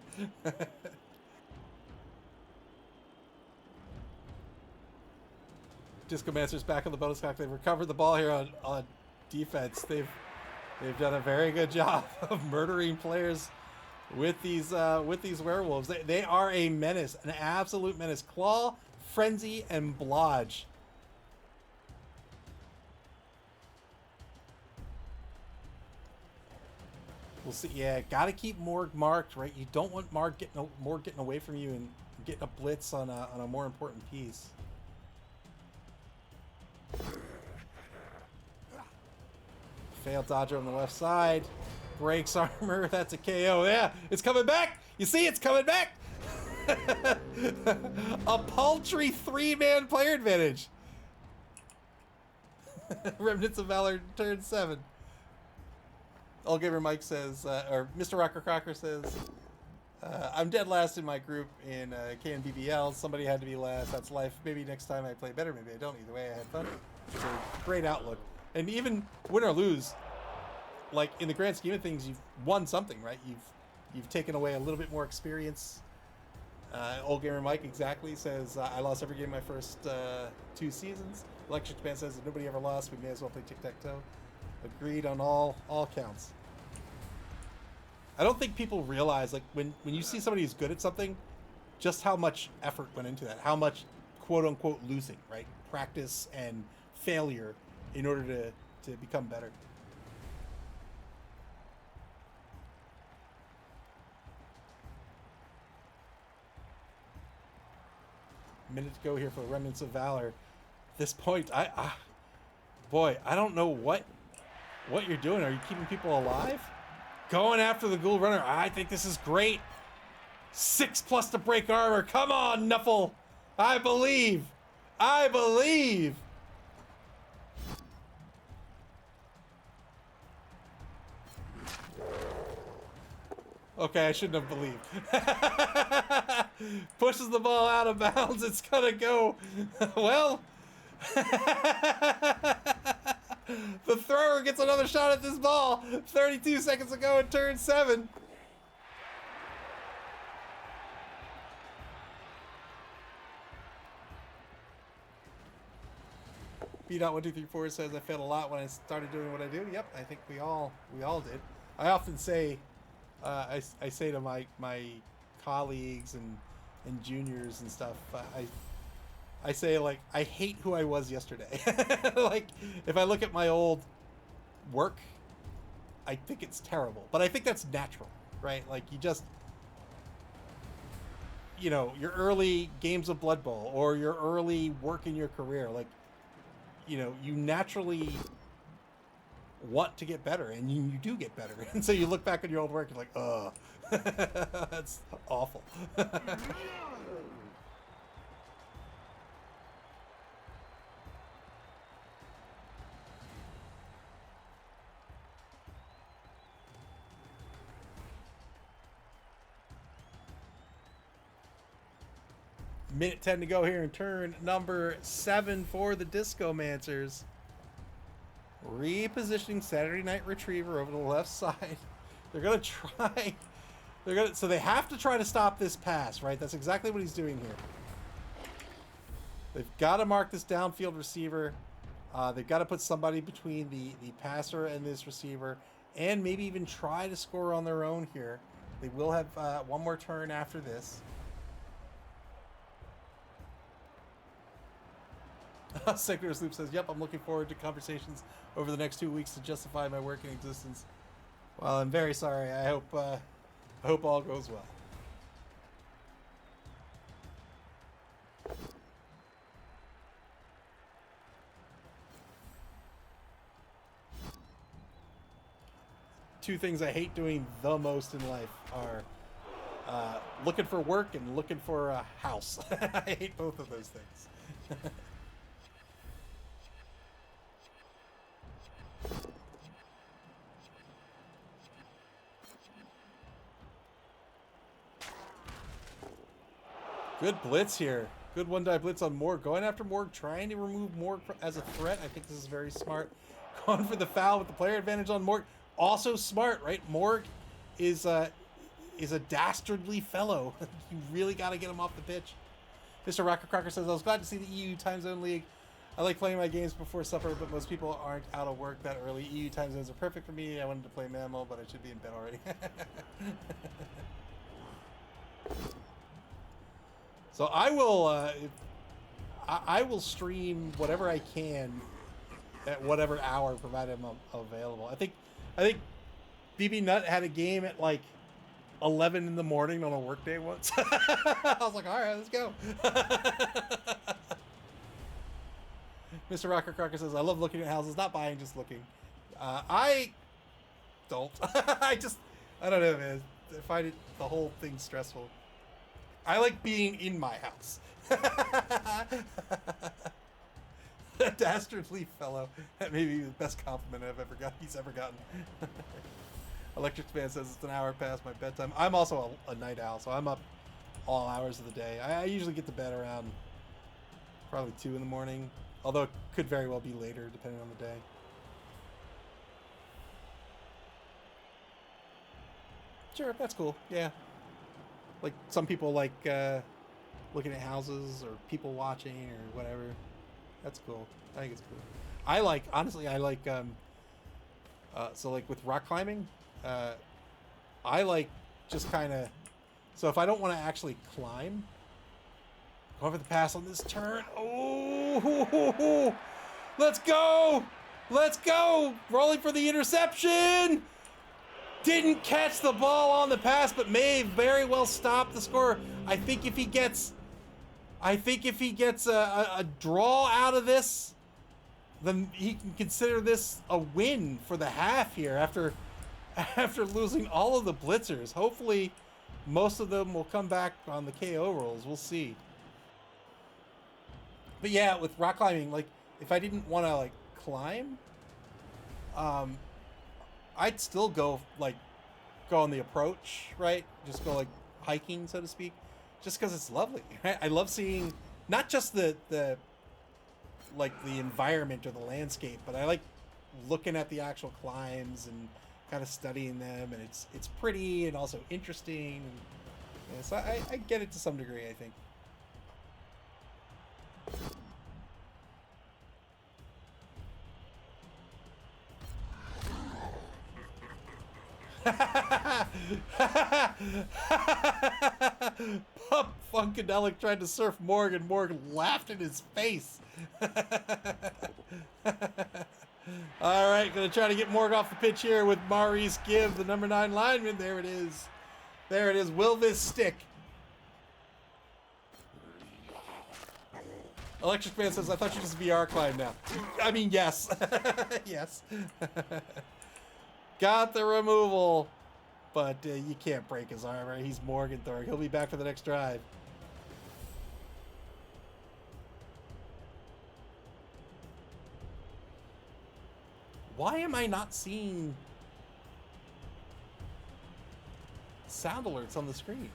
Discomancers back on the bonus clock. They've recovered the ball here on defense. They've done a very good job of murdering players with these werewolves. They are a menace, an absolute menace. Claw, Frenzy, and Blodge. We'll see. Yeah, gotta keep Morg marked, right? You don't want Morg getting away from you and getting a blitz on a more important piece. Failed dodger on the left side. Breaks armor. That's a KO. Yeah, it's coming back. You see, it's coming back. A paltry 3-man player advantage. Remnants of Valor turn 7. All Gamer Mike says, or Mr. Rocker Crocker says, I'm dead last in my group in KNBBL. Somebody had to be last. That's life. Maybe next time I play better. Maybe I don't. Either way, I had fun. It's a great outlook. And even win or lose, like in the grand scheme of things, you've won something, right? You've taken away a little bit more experience. Old Gamer Mike exactly says, I lost every game my first 2 seasons. Electric Japan says, if nobody ever lost, we may as well play tic-tac-toe. Agreed on all counts. I don't think people realize, like, when you see somebody who's good at something, just how much effort went into that. How much, quote-unquote, losing, right? Practice and failure in order to become better. Minute to go here for Remnants of Valor. At this point, boy, I don't know what you're doing. Are you keeping people alive? Going after the Ghoul Runner. I think this is great. 6+ to break armor. Come on, Nuffle. I believe. I believe. Okay, I shouldn't have believed. Pushes the ball out of bounds. It's gonna go. Well. The thrower gets another shot at this ball. 32 seconds ago in turn 7. B.1234 says I failed a lot when I started doing what I do. Yep, I think we all did. I often say, I say to my colleagues and juniors and stuff, I say, like, I hate who I was yesterday. Like, if I look at my old work, I think it's terrible. But I think that's natural, right? Like, you just, you know, your early games of Blood Bowl or your early work in your career, like, you know, you naturally want to get better, and you do get better. And so you look back at your old work, you're like, ugh, that's awful. minute 10 to go here in turn number 7 for the Discomancers. Repositioning Saturday Night Retriever over the left side. They're gonna try. So they have to try to stop this pass, right? That's exactly what he's doing here. They've got to mark this downfield receiver. They've got to put somebody between the passer and this receiver, and maybe even try to score on their own here. They will have one more turn after this. Secretary Sloop says, "Yep, I'm looking forward to conversations over the next 2 weeks to justify my working existence." Well, I'm very sorry. I hope all goes well. Two things I hate doing the most in life are looking for work and looking for a house. I hate both of those things. Good blitz here. Good one-die blitz on Morg. Going after Morg, trying to remove Morg as a threat. I think this is very smart. Going for the foul with the player advantage on Morg. Also smart, right? Morg is a dastardly fellow. You really got to get him off the pitch. Mr. Rocker Crocker says, "I was glad to see the EU Time Zone League. I like playing my games before supper, but most people aren't out of work that early. EU time zones are perfect for me. I wanted to play MAML, but I should be in bed already." So I will stream whatever I can at whatever hour, provided I'm available. I think BB Nut had a game at like 11 in the morning on a work day once. I was like, all right, let's go. Mr. Rocker Crocker says, "I love looking at houses, not buying, just looking." I don't. I don't know, man. I find the whole thing stressful. I like being in my house. A dastardly fellow. That may be the best compliment he's ever gotten. Electric Man says it's an hour past my bedtime. I'm also a night owl, so I'm up all hours of the day. I usually get to bed around probably 2 in the morning, although it could very well be later depending on the day. Sure, that's cool. Yeah. Like, some people like looking at houses or people watching or whatever. That's cool. I think it's cool. Honestly, I like, so like with rock climbing, I like just kind of, so if I don't want to actually climb, go over the pass on this turn. Oh, let's go. Let's go. Rolling for the interception. Didn't catch the ball on the pass, but may very well stop the score. I think if he gets a draw out of this, then he can consider this a win for the half here after losing all of the blitzers. Hopefully, most of them will come back on the KO rolls. We'll see. But yeah, with rock climbing, like if I didn't want to like climb, I'd still go on the approach, right? Just go like hiking, so to speak, just because it's lovely. Right? I love seeing not just the environment or the landscape, but I like looking at the actual climbs and kind of studying them, and it's pretty and also interesting. And, yeah, so I get it to some degree, I think. Pup Funkadelic tried to surf Morg, and Morg laughed in his face. All right, gonna try to get Morg off the pitch here with Maurice Gibb, the number 9 lineman. There it is. There it is. Will this stick? Electric Man says, "I thought you just VR climb now." I mean, yes. Yes. Got the removal, but you can't break his arm, right? He's Morgenthau. He'll be back for the next drive. Why am I not seeing sound alerts on the screen?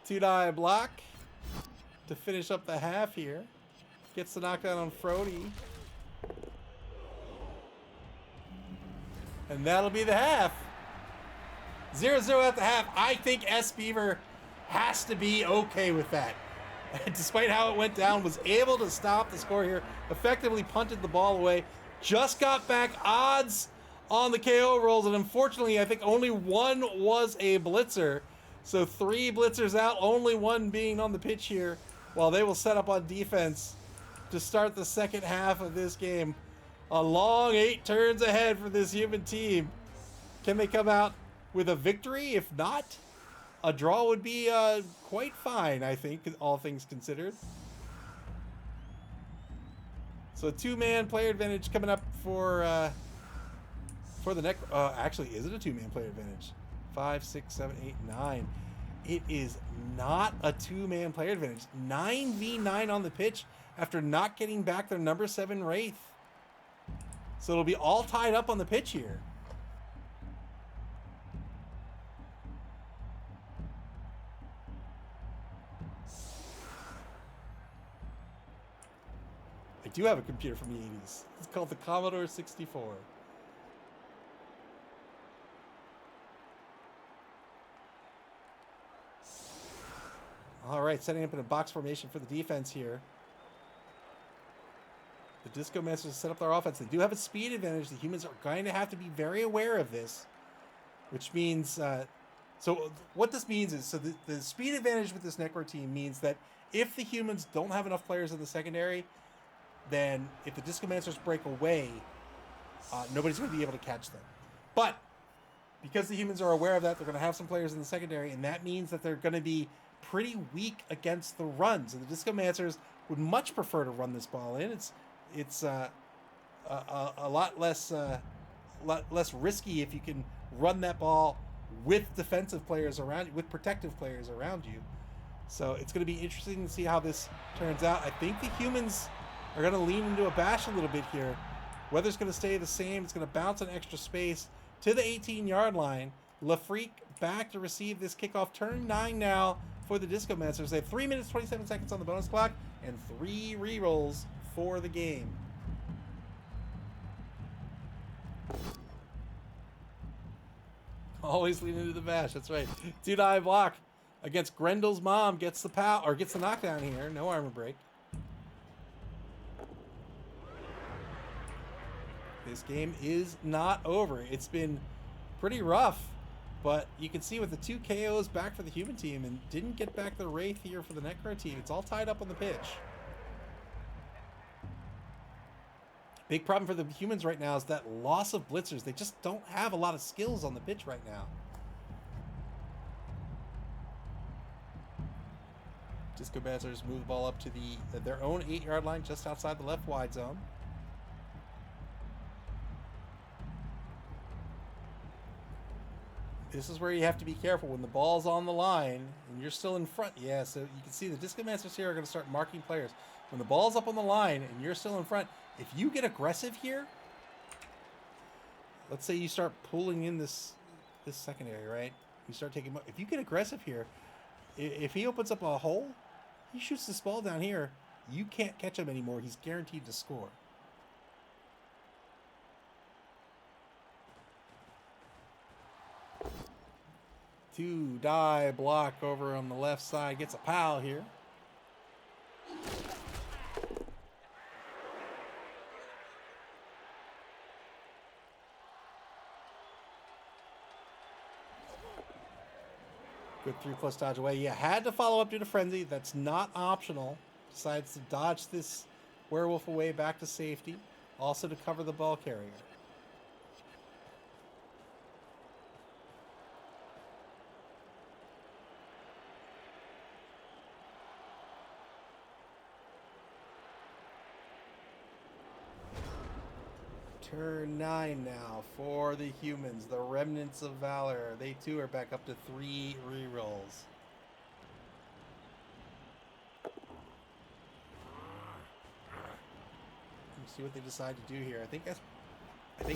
2-die block to finish up the half here. Gets the knockdown on Frody. And that'll be the half. 0-0 at the half. I think S. Beaver has to be okay with that. Despite how it went down, was able to stop the score here. Effectively punted the ball away. Just got back odds on the KO rolls. And unfortunately, I think only one was a blitzer. So 3 blitzers out, only one being on the pitch here. While they will set up on defense to start the second half of this game. A long 8 turns ahead for this human team. Can they come out with a victory? If not, a draw would be quite fine, I think, all things considered. So 2-man player advantage coming up for the next. Actually, is it a 2-man player advantage? 5, 6, 7, 8, 9. It is not a 2-man player advantage. 9v9 on the pitch after not getting back their number 7 Wraith. So it'll be all tied up on the pitch here. I do have a computer from the 80s. It's called the Commodore 64. All right, setting up in a box formation for the defense here. The Discomancers set up their offense. They do have a speed advantage. The humans are going to have to be very aware of this, which means... so what this means is, so the speed advantage with this Necro team means that if the humans don't have enough players in the secondary, then if the Discomancers break away, nobody's going to be able to catch them. But because the humans are aware of that, they're going to have some players in the secondary, and that means that they're going to be pretty weak against the runs. And the Discomancers would much prefer to run this ball in. It's a lot less risky if you can run that ball with defensive players around you, with protective players around you. So it's going to be interesting to see how this turns out. I think the humans are going to lean into a bash a little bit here. Weather's going to stay the same. It's going to bounce an extra space to the 18-yard line. LaFreak back to receive this kickoff. Turn 9 now for the Discomancers. They have 3 minutes, 27 seconds on the bonus clock and 3 rerolls for the game. Always lean into the bash. That's right. 2-die block against Grendel's mom. Gets the gets the knockdown here. No armor break. This game is not over. It's been pretty rough, but you can see with the 2 KOs back for the human team and didn't get back the Wraith here for the Necro team. It's all tied up on the pitch. Big problem for the humans right now is that loss of blitzers. They just don't have a lot of skills on the pitch right now. Discomancers move the ball up to their own 8-yard line just outside the left wide zone. This is where you have to be careful when the ball's on the line and you're still in front. Yeah, so you can see the Discomancers here are going to start marking players. When the ball's up on the line and you're still in front, if you get aggressive here, let's say you start pulling in this secondary, right? You start taking... If you get aggressive here, if he opens up a hole, he shoots this ball down here, you can't catch him anymore. He's guaranteed to score. Two-die block over on the left side. Gets a pal here. Good 3+ dodge away. Yeah, had to follow up due to frenzy. That's not optional. Decides to dodge this werewolf away back to safety. Also to cover the ball carrier. Turn 9 now for the humans, the Remnants of Valor. They too are back up to 3 rerolls. Let's see what they decide to do here. I think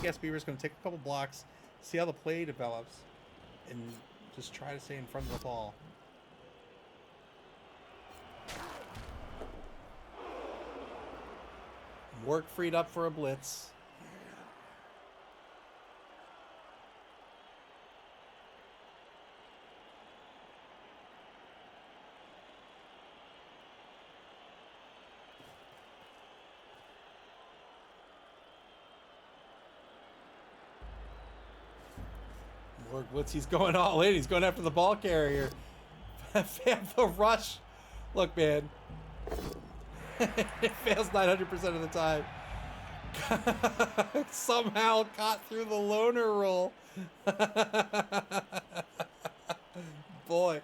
S. Beaver's going to take a couple blocks, see how the play develops, and just try to stay in front of the ball. Work freed up for a blitz. Work blitz. He's going all in. He's going after the ball carrier. The rush. Look, man. It fails 900% of the time. Somehow caught through the loner roll. Boy.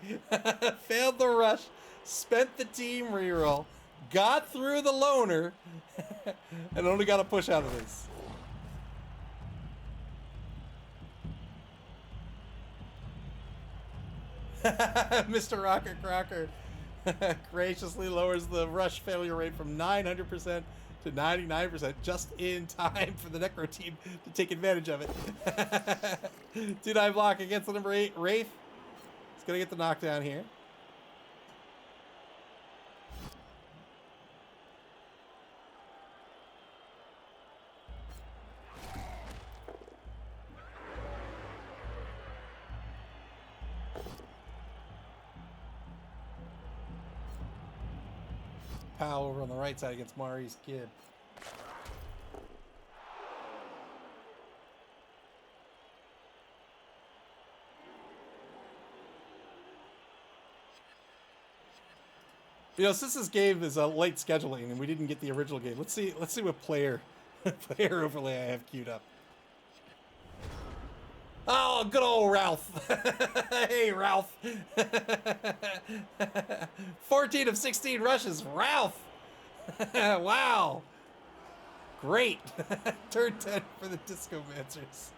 Failed the rush. Spent the team reroll. Got through the loner. And only got a push out of this. Mr. Rocker Crocker graciously lowers the rush failure rate from 900% to 99% just in time for the Necro team to take advantage of it. 2-9 block against the number 8, Wraith. He's going to get the knockdown here. Powell over on the right side against Maurice Gibb. You know, since this game is a late scheduling and we didn't get the original game, let's see what player overlay I have queued up. Oh, good old Ralph. Hey, Ralph. 14 of 16 rushes. Ralph. Wow. Great. Turn 10 for the Discomancers.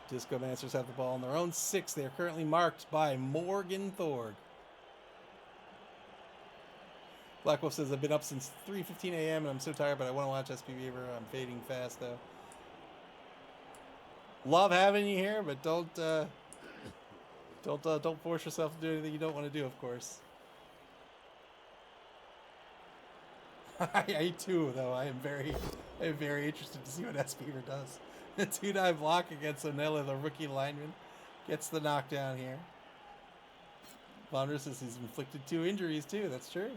Discomancers have the ball on their own 6. They are currently marked by Morgan Thorg. Black Wolf says, I've been up since 3:15 a.m. and I'm so tired, but I want to watch SP Weaver. I'm fading fast, though. Love having you here, but don't force yourself to do anything you don't want to do, of course. I too, though. I am very interested to see what SP Weaver does. 2-9 block against Onella, the rookie lineman. Gets the knockdown here. Valor says he's inflicted 2 injuries, too. That's true.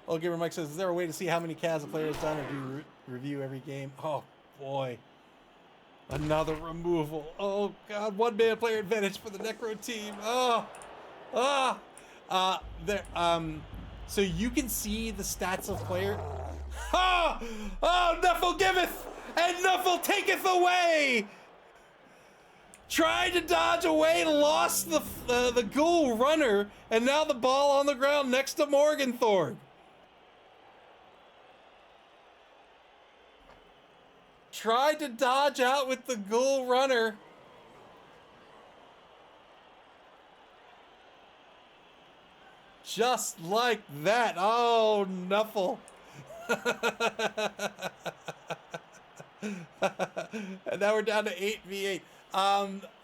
Old Gamer Mike says, is there a way to see how many CAS a player has done or do review every game? Oh, boy. Another removal. Oh, God. One-man player advantage for the Necro team. Oh. So you can see the stats of player. Oh, Nuffle giveth, and Nuffle taketh away. Tried to dodge away, lost the ghoul runner, and now the ball on the ground next to Morgenthorpe. Tried to dodge out with the ghoul runner. Just like that. Oh, Nuffle. And now we're down to 8v8.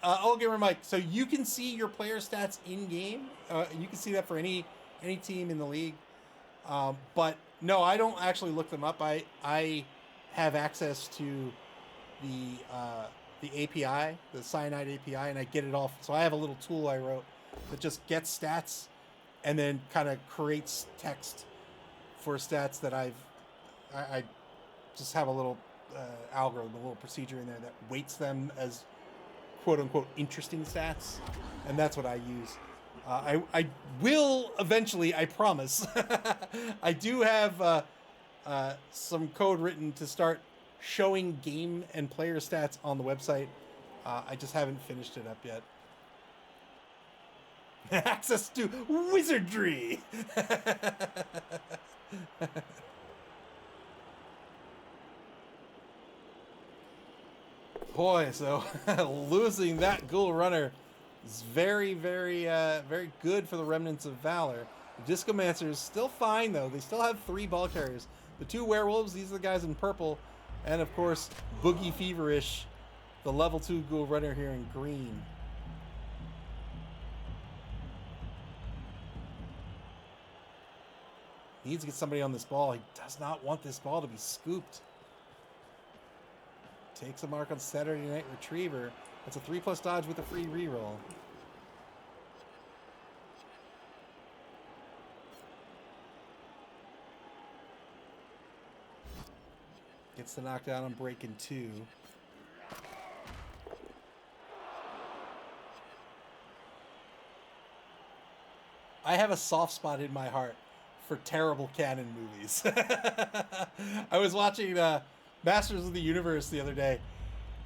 Old Gamer Mike, so you can see your player stats in game. You can see that for any team in the league. But no, I don't actually look them up. I have access to the API, the Cyanide API, and I get it all. So I have a little tool I wrote that just gets stats and then kind of creates text for stats that I just have a little algorithm, a little procedure in there that weights them as quote-unquote interesting stats, and that's what I use. I will eventually, I promise. I do have some code written to start showing game and player stats on the website. I just haven't finished it up yet. Access to wizardry. Boy, so losing that ghoul runner is very good for the Remnants of Valor. The Discomancers still fine, though. They still have 3 ball carriers. The 2 werewolves, these are the guys in purple. And, of course, Boogie Feverish, the level 2 ghoul runner here in green. Needs to get somebody on this ball. He does not want this ball to be scooped. Takes a mark on Saturday Night Retriever. That's a 3+ dodge with a free reroll. Gets the knockdown on breaking 2. I have a soft spot in my heart for terrible canon movies. I was watching Masters of the Universe the other day,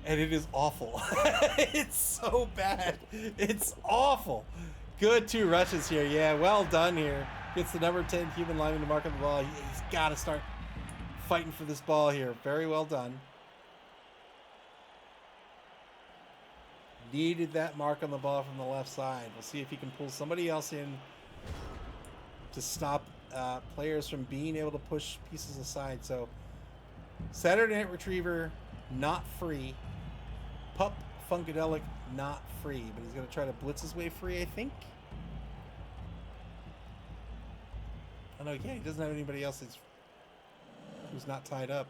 and it is awful. It's so bad. It's awful. Good 2 rushes here. Yeah, well done here. Gets the number 10 human lineman to mark on the ball. He's got to start fighting for this ball here. Very well done. Needed that mark on the ball from the left side. We'll see if he can pull somebody else in to stop players from being able to push pieces aside. So Saturday Night Retriever, not free. Pup Funkadelic, not free. But he's going to try to blitz his way free, I think. Oh, no, yeah, he doesn't have anybody else who's not tied up.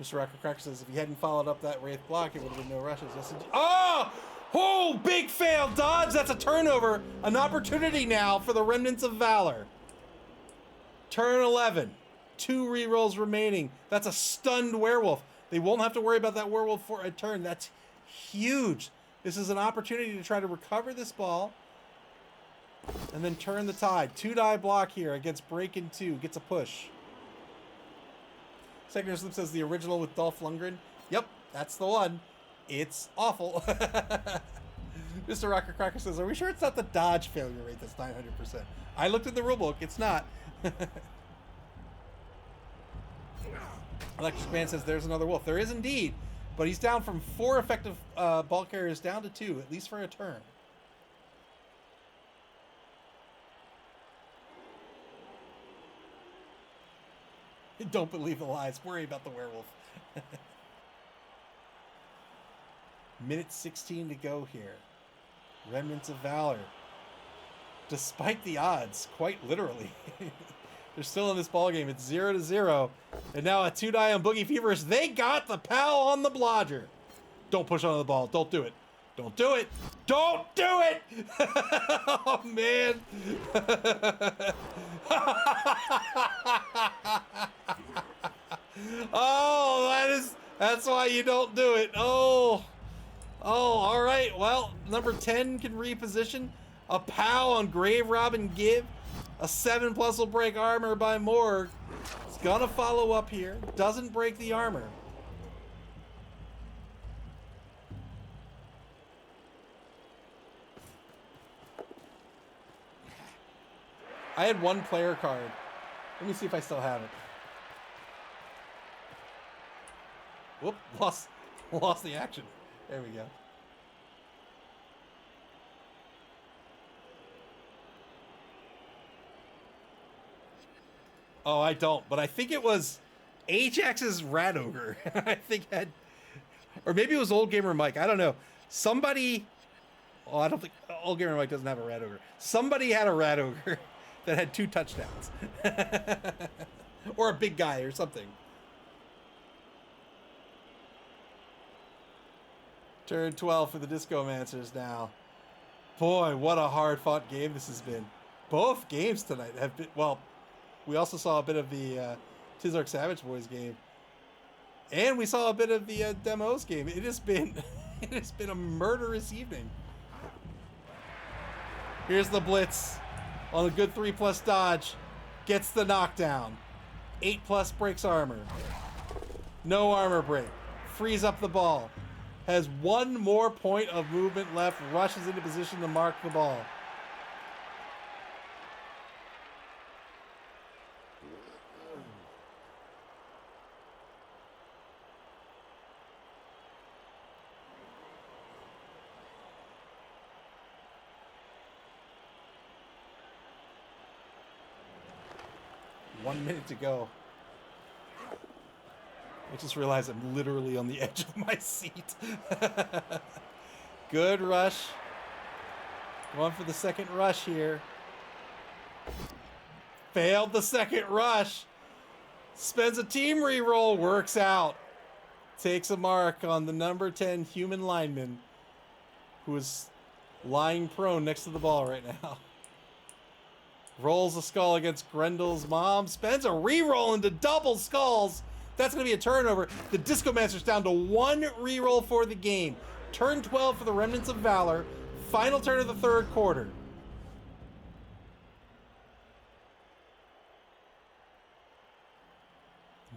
Mr. Rocker Cracker says if he hadn't followed up that Wraith block, it would have been no rushes. Yes, oh! Oh, big fail dodge. That's a turnover. An opportunity now for the Remnants of Valor. Turn 11. 2 rerolls remaining. That's a stunned werewolf. They won't have to worry about that werewolf for a turn. That's huge. This is an opportunity to try to recover this ball and then turn the tide. 2-die block here against Breakin' 2. Gets a push. Second Slip says the original with Dolph Lundgren. Yep, that's the one. It's awful. Mr. Rocker Cracker says, are we sure it's not the dodge failure rate that's 900%? I looked at the rulebook. It's not. Electric Man says there's another wolf. There is indeed, but he's down from 4 effective ball carriers down to 2, at least for a turn. Don't believe the lies. Worry about the werewolf. Minute 16 to go here. Remnants of Valor. Despite the odds, quite literally. They're still in this ballgame. It's 0-0. And now a 2-die on Boogie Feverish. They got the pal on the blodger. Don't push onto the ball. Don't do it. Don't do it. Don't do it! Oh, man. Oh, that's why you don't do it. Oh, all right. Well, number 10 can reposition. A POW on Grave Robin Gibb. A 7+ will break armor by Morg. It's gonna follow up here. Doesn't break the armor. I had 1 player card. Let me see if I still have it. Whoop, lost the action. There we go. Oh, I don't, but I think it was Ajax's Rat Ogre. I think had, or maybe it was Old Gamer Mike. I don't know. Somebody, oh, I don't think Old Gamer Mike doesn't have a Rat Ogre. Somebody had a Rat Ogre that had 2 touchdowns. Or a big guy or something. Turn 12 for the Discomancers now. Boy, what a hard-fought game this has been. Both games tonight have been, well, we also saw a bit of the Tizark Savage Boys game. And we saw a bit of the Demos game. It has been a murderous evening. Here's the blitz on a good 3+ dodge. Gets the knockdown. 8+ breaks armor. No armor break. Frees up the ball. Has 1 more point of movement left. Rushes into position to mark the ball. 1 minute to go. I just realized I'm literally on the edge of my seat. Good rush. Going for the second rush here. Failed the second rush. Spends a team reroll. Works out. Takes a mark on the number 10 human lineman, who is lying prone next to the ball right now. Rolls a skull against Grendel's mom. Spends a reroll into double skulls. That's going to be a turnover. The Discomancers down to 1 reroll for the game. Turn 12 for the Remnants of Valor. Final turn of the third quarter.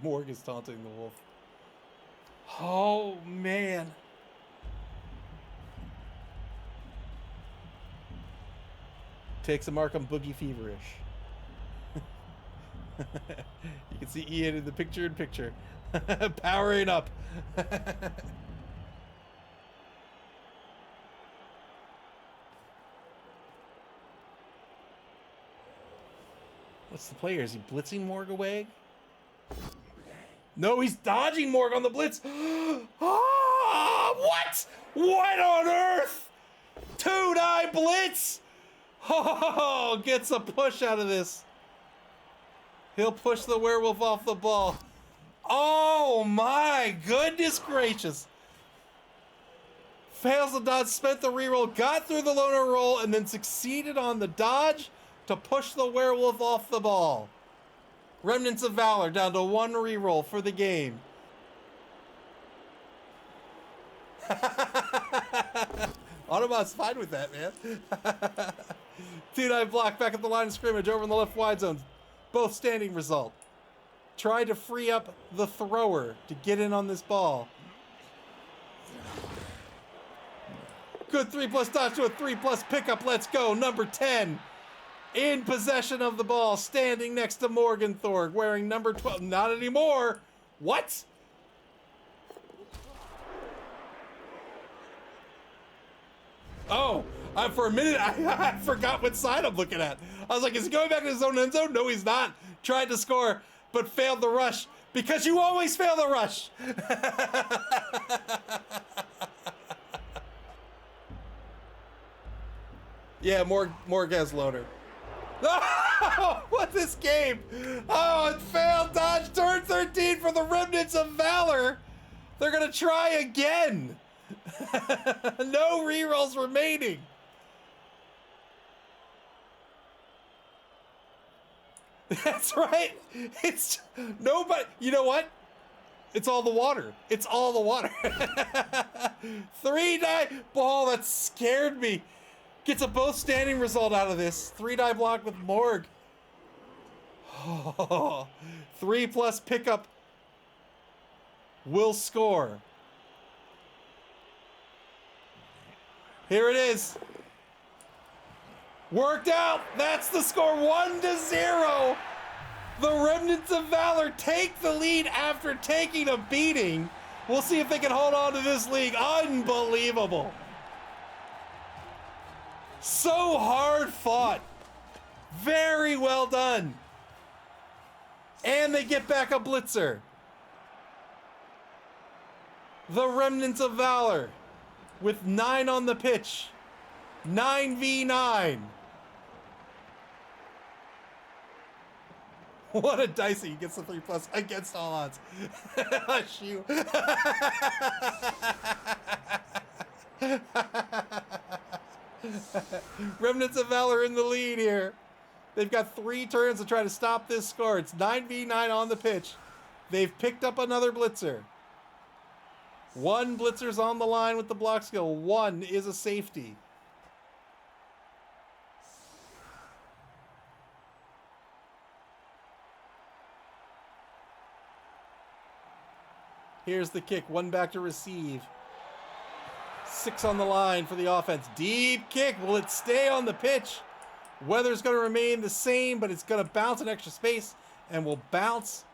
Morg is taunting the wolf. Oh, man. Takes a mark on Boogie Feverish. You can see Ian in the picture-in-picture. Powering up. What's the player? Is he blitzing Morg away? No, he's dodging Morg on the blitz. Oh, what? What on earth? 2-die blitz. Oh, gets a push out of this. He'll push the werewolf off the ball. Oh my goodness gracious. Fails the dodge, spent the reroll, got through the loner roll, and then succeeded on the dodge to push the werewolf off the ball. Remnants of Valor down to 1 reroll for the game. Autobot's fine with that, man. 2-9 block back at the line of scrimmage over in the left wide zone. Both standing result. Try to free up the thrower to get in on this ball. Good 3+ dodge to a 3+ pickup. Let's go. Number 10 in possession of the ball, standing next to Morgenthorg, wearing number 12. Not anymore. What? Oh, for a minute, I forgot what side I'm looking at. I was like, is he going back to his own end zone? No, he's not. Tried to score, but failed the rush, because you always fail the rush. Yeah, Morg has loader. Oh, what this game? Oh, it failed dodge. Turn 13 for the Remnants of Valor. They're going to try again. No rerolls remaining. That's right. It's nobody. You know what? It's all the water. It's all the water. 3-die ball. That scared me. Gets a both standing result out of this. 3-die block with Morg. Oh, 3+ pickup will score. Here it is. Worked out. That's the score. 1-0. The Remnants of Valor take the lead after taking a beating. We'll see if they can hold on to this league. Unbelievable. So hard fought. Very well done. And they get back a blitzer. The Remnants of Valor with 9 on the pitch. 9v9. What a dicey. He gets the 3+ against all odds. Shoot. Remnants of Valor in the lead here. They've got 3 turns to try to stop this score. It's 9v9 on the pitch. They've picked up another blitzer. 1 blitzer's on the line with the block skill. 1 is a safety. Here's the kick. 1 back to receive. 6 on the line for the offense. Deep kick. Will it stay on the pitch? Weather's going to remain the same, but it's going to bounce in extra space and will bounce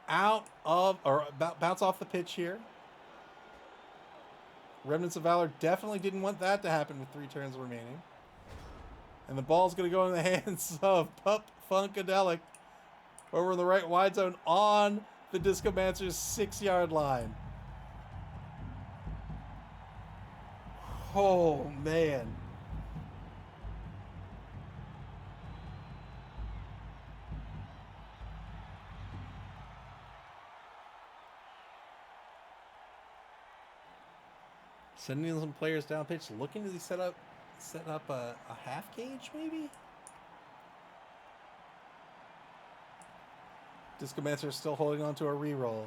out of, or bounce off the pitch here. Remnants of Valor definitely didn't want that to happen with 3 turns remaining. And the ball's going to go in the hands of Pup Funkadelic. over in the right wide zone on the Discomancers 6-yard line. Oh, man. Sending some players down pitch, looking to set up a half cage, maybe? Discomancer still holding on to a reroll.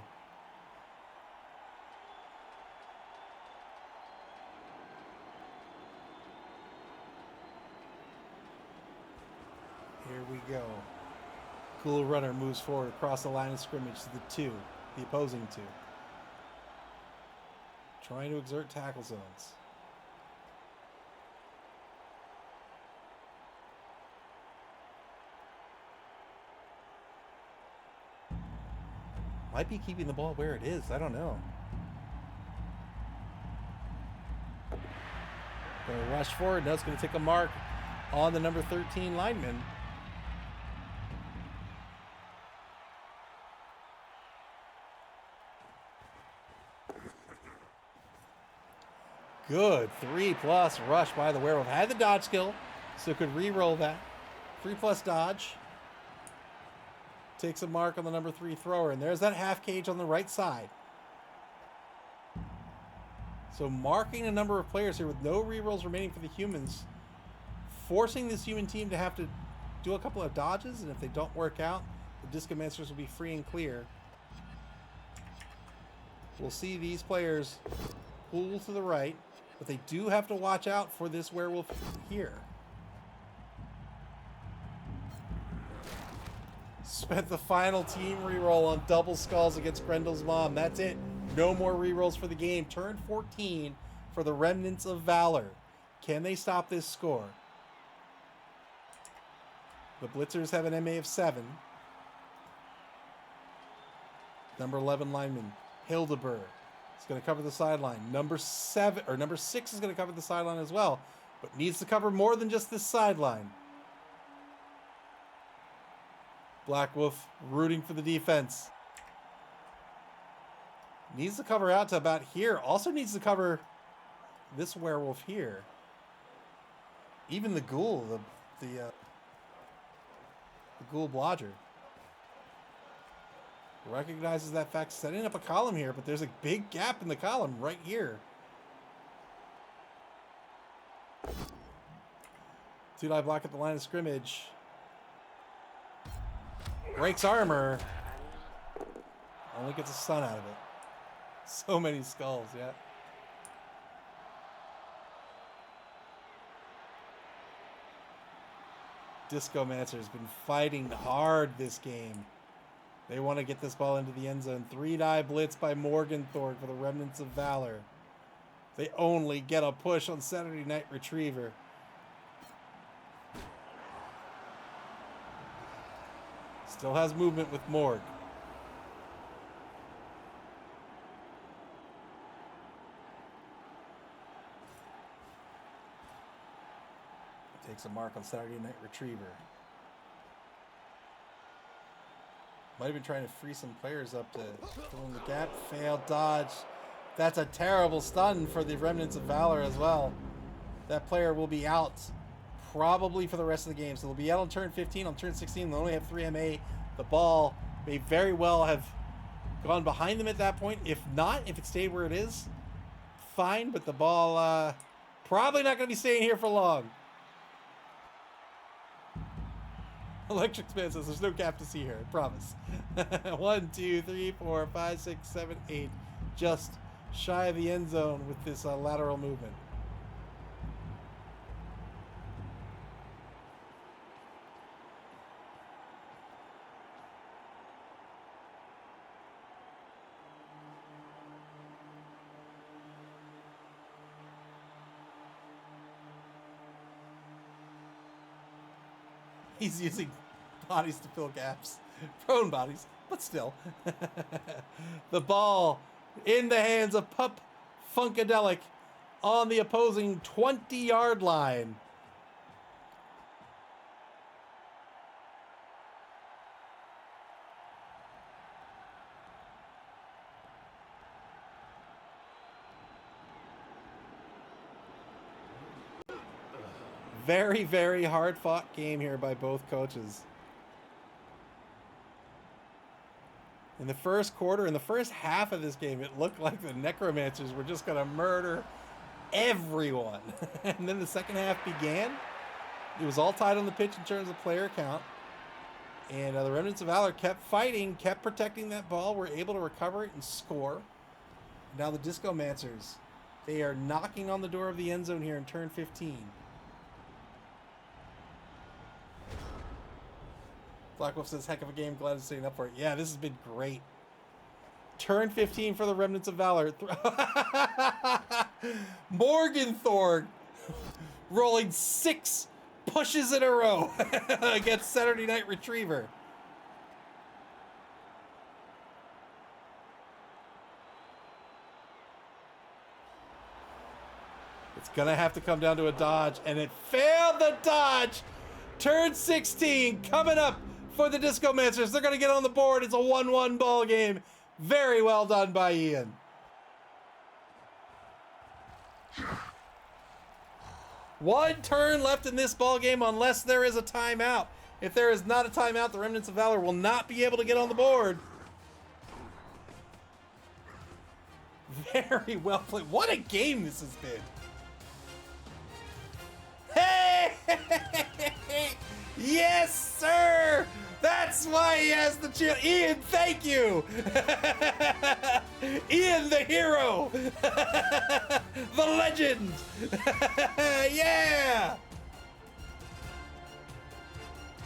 Here we go. Cool runner moves forward across the line of scrimmage to the opposing two. Trying to exert tackle zones. Might be keeping the ball where it is. I don't know. Going to rush forward. That's going to take a mark on the number 13 lineman. Good 3+ rush by the Werewolf. Had the dodge skill, so could re-roll that. 3+ dodge. Takes a mark on the number 3 thrower, and there's that half cage on the right side. So marking a number of players here with no re-rolls remaining for the humans, forcing this human team to have to do a couple of dodges, and if they don't work out, the Discomancers will be free and clear. We'll see these players pull to the right, but they do have to watch out for this werewolf here. Spent the final team reroll on double skulls against Grendel's mom. That's it. No more rerolls for the game. Turn 14 for the Remnants of Valor. Can they stop this score? The Blitzers have an MA of 7. Number 11 lineman, Hildeberg, is going to cover the sideline. Number 6 is going to cover the sideline as well, but needs to cover more than just this sideline. Black Wolf rooting for the defense. Needs to cover out to about here. Also needs to cover this werewolf here. Even the ghoul, the ghoul blodger. Recognizes that fact, setting up a column here, but there's a big gap in the column right here. Two-die block at the line of scrimmage. Breaks armor. Only gets a stun out of it. So many skulls, yeah. Discomancer has been fighting hard this game. They want to get this ball into the end zone. 3-die blitz by Morgenthorpe for the Remnants of Valor. They only get a push on Saturday Night Retriever. Still has movement with Morg. Takes a mark on Saturday Night Retriever. Might have been trying to free some players up to fill in the gap. Failed dodge. That's a terrible stun for the Remnants of Valor as well. That player will be out probably for the rest of the game. So they'll be out on turn 15. On turn 16, they'll only have 3 MA. The ball may very well have gone behind them at that point. If not, if it stayed where it is, fine. But the ball probably not going to be staying here for long. Electric Man says there's no gap to see here, I promise. 1, 2, 3, 4, 5, 6, 7, 8. Just shy of the end zone with this lateral movement. He's using bodies to fill gaps. Prone bodies, but still. The ball in the hands of Pup Funkadelic on the opposing 20-yard line. Very, very hard-fought game here by both coaches. In the first quarter, in the first half of this game, it looked like the Necromancers were just going to murder everyone. And then the second half began. It was all tied on the pitch in terms of player count. And the Remnants of Valor kept fighting, kept protecting that ball, were able to recover it and score. Now the Discomancers, they are knocking on the door of the end zone here in turn 15. Black Wolf says, heck of a game, glad to staying up for it. Yeah, this has been great. Turn 15 for the Remnants of Valor. Morgenthorn rolling 6 pushes in a row against Saturday Night Retriever. It's going to have to come down to a dodge, and it failed the dodge. Turn 16 coming up for the Discomancers. They're going to get on the board. It's a 1-1 ball game. Very well done by Ian. One turn left in this ball game unless there is a timeout. If there is not a timeout, the Remnants of Valor will not be able to get on the board. Very well played. What a game this has been. Hey! Yes, sir! That's why he has the chill. Ian, thank you! Ian, the hero! The legend! Yeah!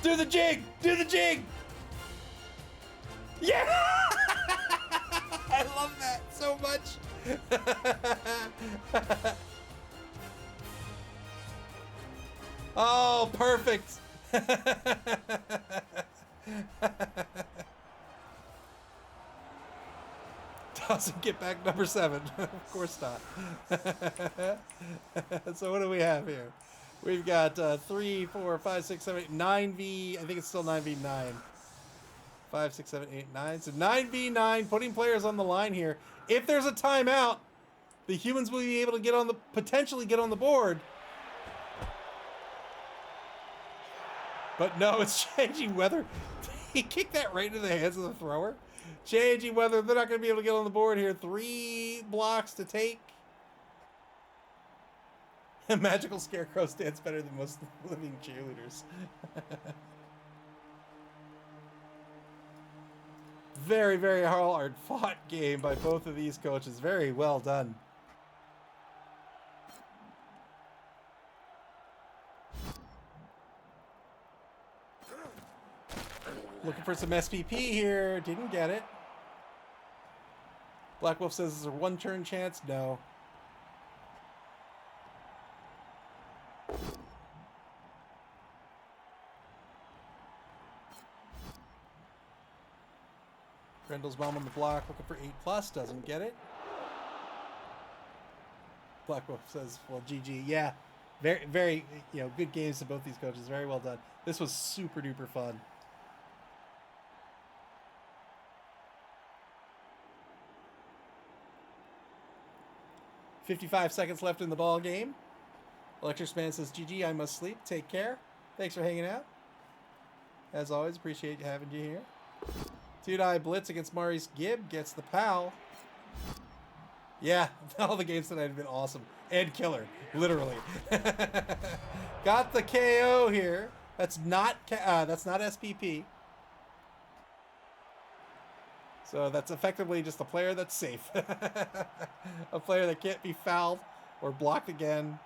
Do the jig! Do the jig! Yeah! I love that so much! Oh, perfect! Doesn't get back number 7. Of course not. So what do we have here? We've got 3, 4, 5, 6, 7, 8, 9v. I think it's still 9v9. 5, 6, 7, 8, 9. So 9v9, putting players on the line here. If there's a timeout, the humans will be able to get on the potentially get on the board. But no, it's changing weather. He kicked that right into the hands of the thrower. Changing weather. They're not going to be able to get on the board here. 3 blocks to take. Magical Scarecrow stands better than most living cheerleaders. Very, very hard fought game by both of these coaches. Very well done. Looking for some SPP here. Didn't get it. Black Wolf says, is there one turn chance? No. Grendel's mom on the block, looking for 8+, doesn't get it. Black Wolf says, well, GG. Yeah, very, very, good games to both these coaches. Very well done. This was super duper fun. "55 seconds left in the ball game. Electric Man says, GG, I must sleep. Take care. Thanks for hanging out. As always, appreciate having you here. Two-die blitz against Maurice Gibb gets the POW. Yeah, all the games tonight have been awesome. And killer, literally. Got the KO here. That's not SPP. So that's effectively just a player that's safe. A player that can't be fouled or blocked again.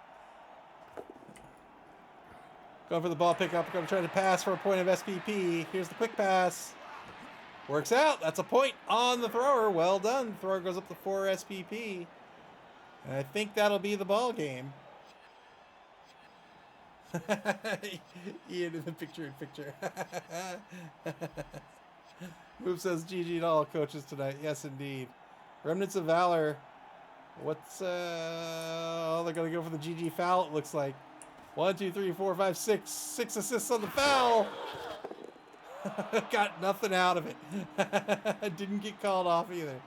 Going for the ball pickup. Going to try to pass for a point of SPP. Here's the quick pass. Works out. That's a point on the thrower. Well done. The thrower goes up to 4 SPP. And I think that'll be the ball game. Ian in the picture-in-picture. Move says GG to all coaches tonight. Yes, indeed. Remnants of Valor. What's oh, they're gonna go for the GG foul. It looks like 1, 2, 3, 4, 5, 6. 6 assists on the foul. Got nothing out of it. Didn't get called off either.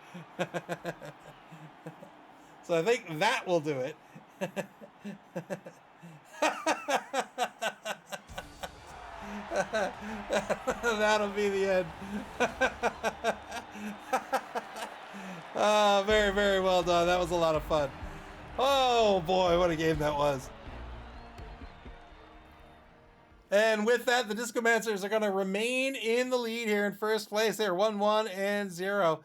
So I think that will do it. That'll be the end. Very, very well done. That was a lot of fun. Oh boy, what a game that was. And with that, the Discomancers are going to remain in the lead here in first place. They're 1-1-0.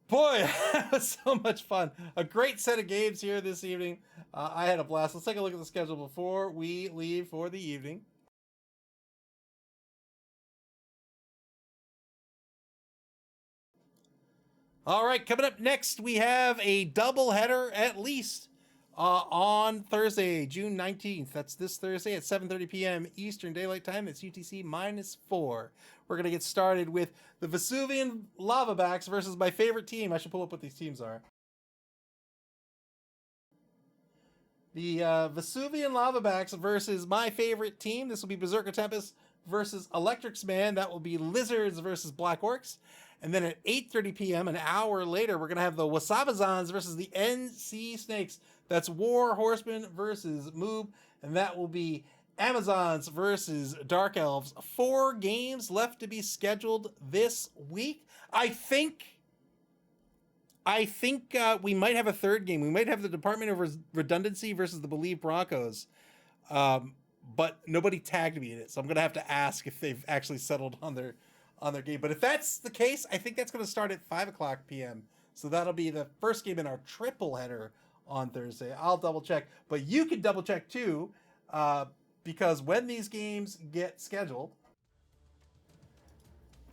Boy, that was so much fun. A great set of games here this evening. I had a blast. Let's take a look at the schedule before we leave for the evening. All right, coming up next, we have a doubleheader at least on Thursday, June 19th. That's this Thursday at 7:30 p.m. Eastern Daylight Time. It's UTC -4. We're going to get started with the Vesuvian Lavabacks versus my favorite team. I should pull up what these teams are. The Vesuvian Lavabacks versus my favorite team. This will be Berserker Tempest versus Electrics Man. That will be Lizards versus Black Orcs. And then at 8:30 p.m., an hour later, we're going to have the Wasabazans versus the NC Snakes. That's War Horsemen versus Moob. And that will be Amazons versus Dark Elves. 4 games left to be scheduled this week. I think we might have a third game. We might have the Department of Redundancy versus the Believe Broncos. But nobody tagged me in it, so I'm going to have to ask if they've actually settled on their game. But if that's the case, I think that's going to start at 5 o'clock p.m. So that'll be the first game in our triple header on Thursday. I'll double check, but you can double check too, because when these games get scheduled,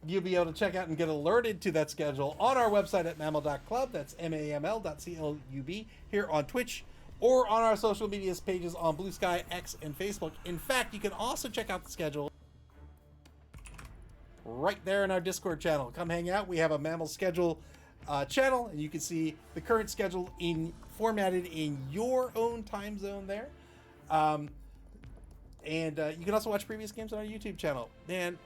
you'll be able to check out and get alerted to that schedule on our website at maml.club. That's MAML.CLUB, here on Twitch, or on our social media pages on Blue Sky, X, and Facebook. In fact, you can also check out the schedule right there in our Discord channel. Come hang out. We have a Mammal schedule channel, and you can see the current schedule formatted in your own time zone there. And you can also watch previous games on our YouTube channel. Man,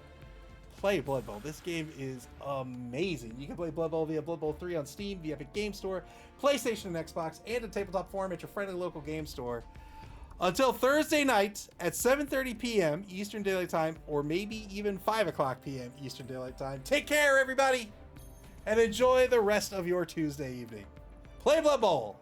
play Blood Bowl. This game is amazing. You can play Blood Bowl via Blood Bowl 3 on Steam, the Epic Game Store, PlayStation and Xbox, and in tabletop form at your friendly local game store. Until Thursday night at 7:30 p.m. Eastern Daylight Time, or maybe even 5 o'clock p.m. Eastern Daylight Time. Take care, everybody, and enjoy the rest of your Tuesday evening. Play Blood Bowl!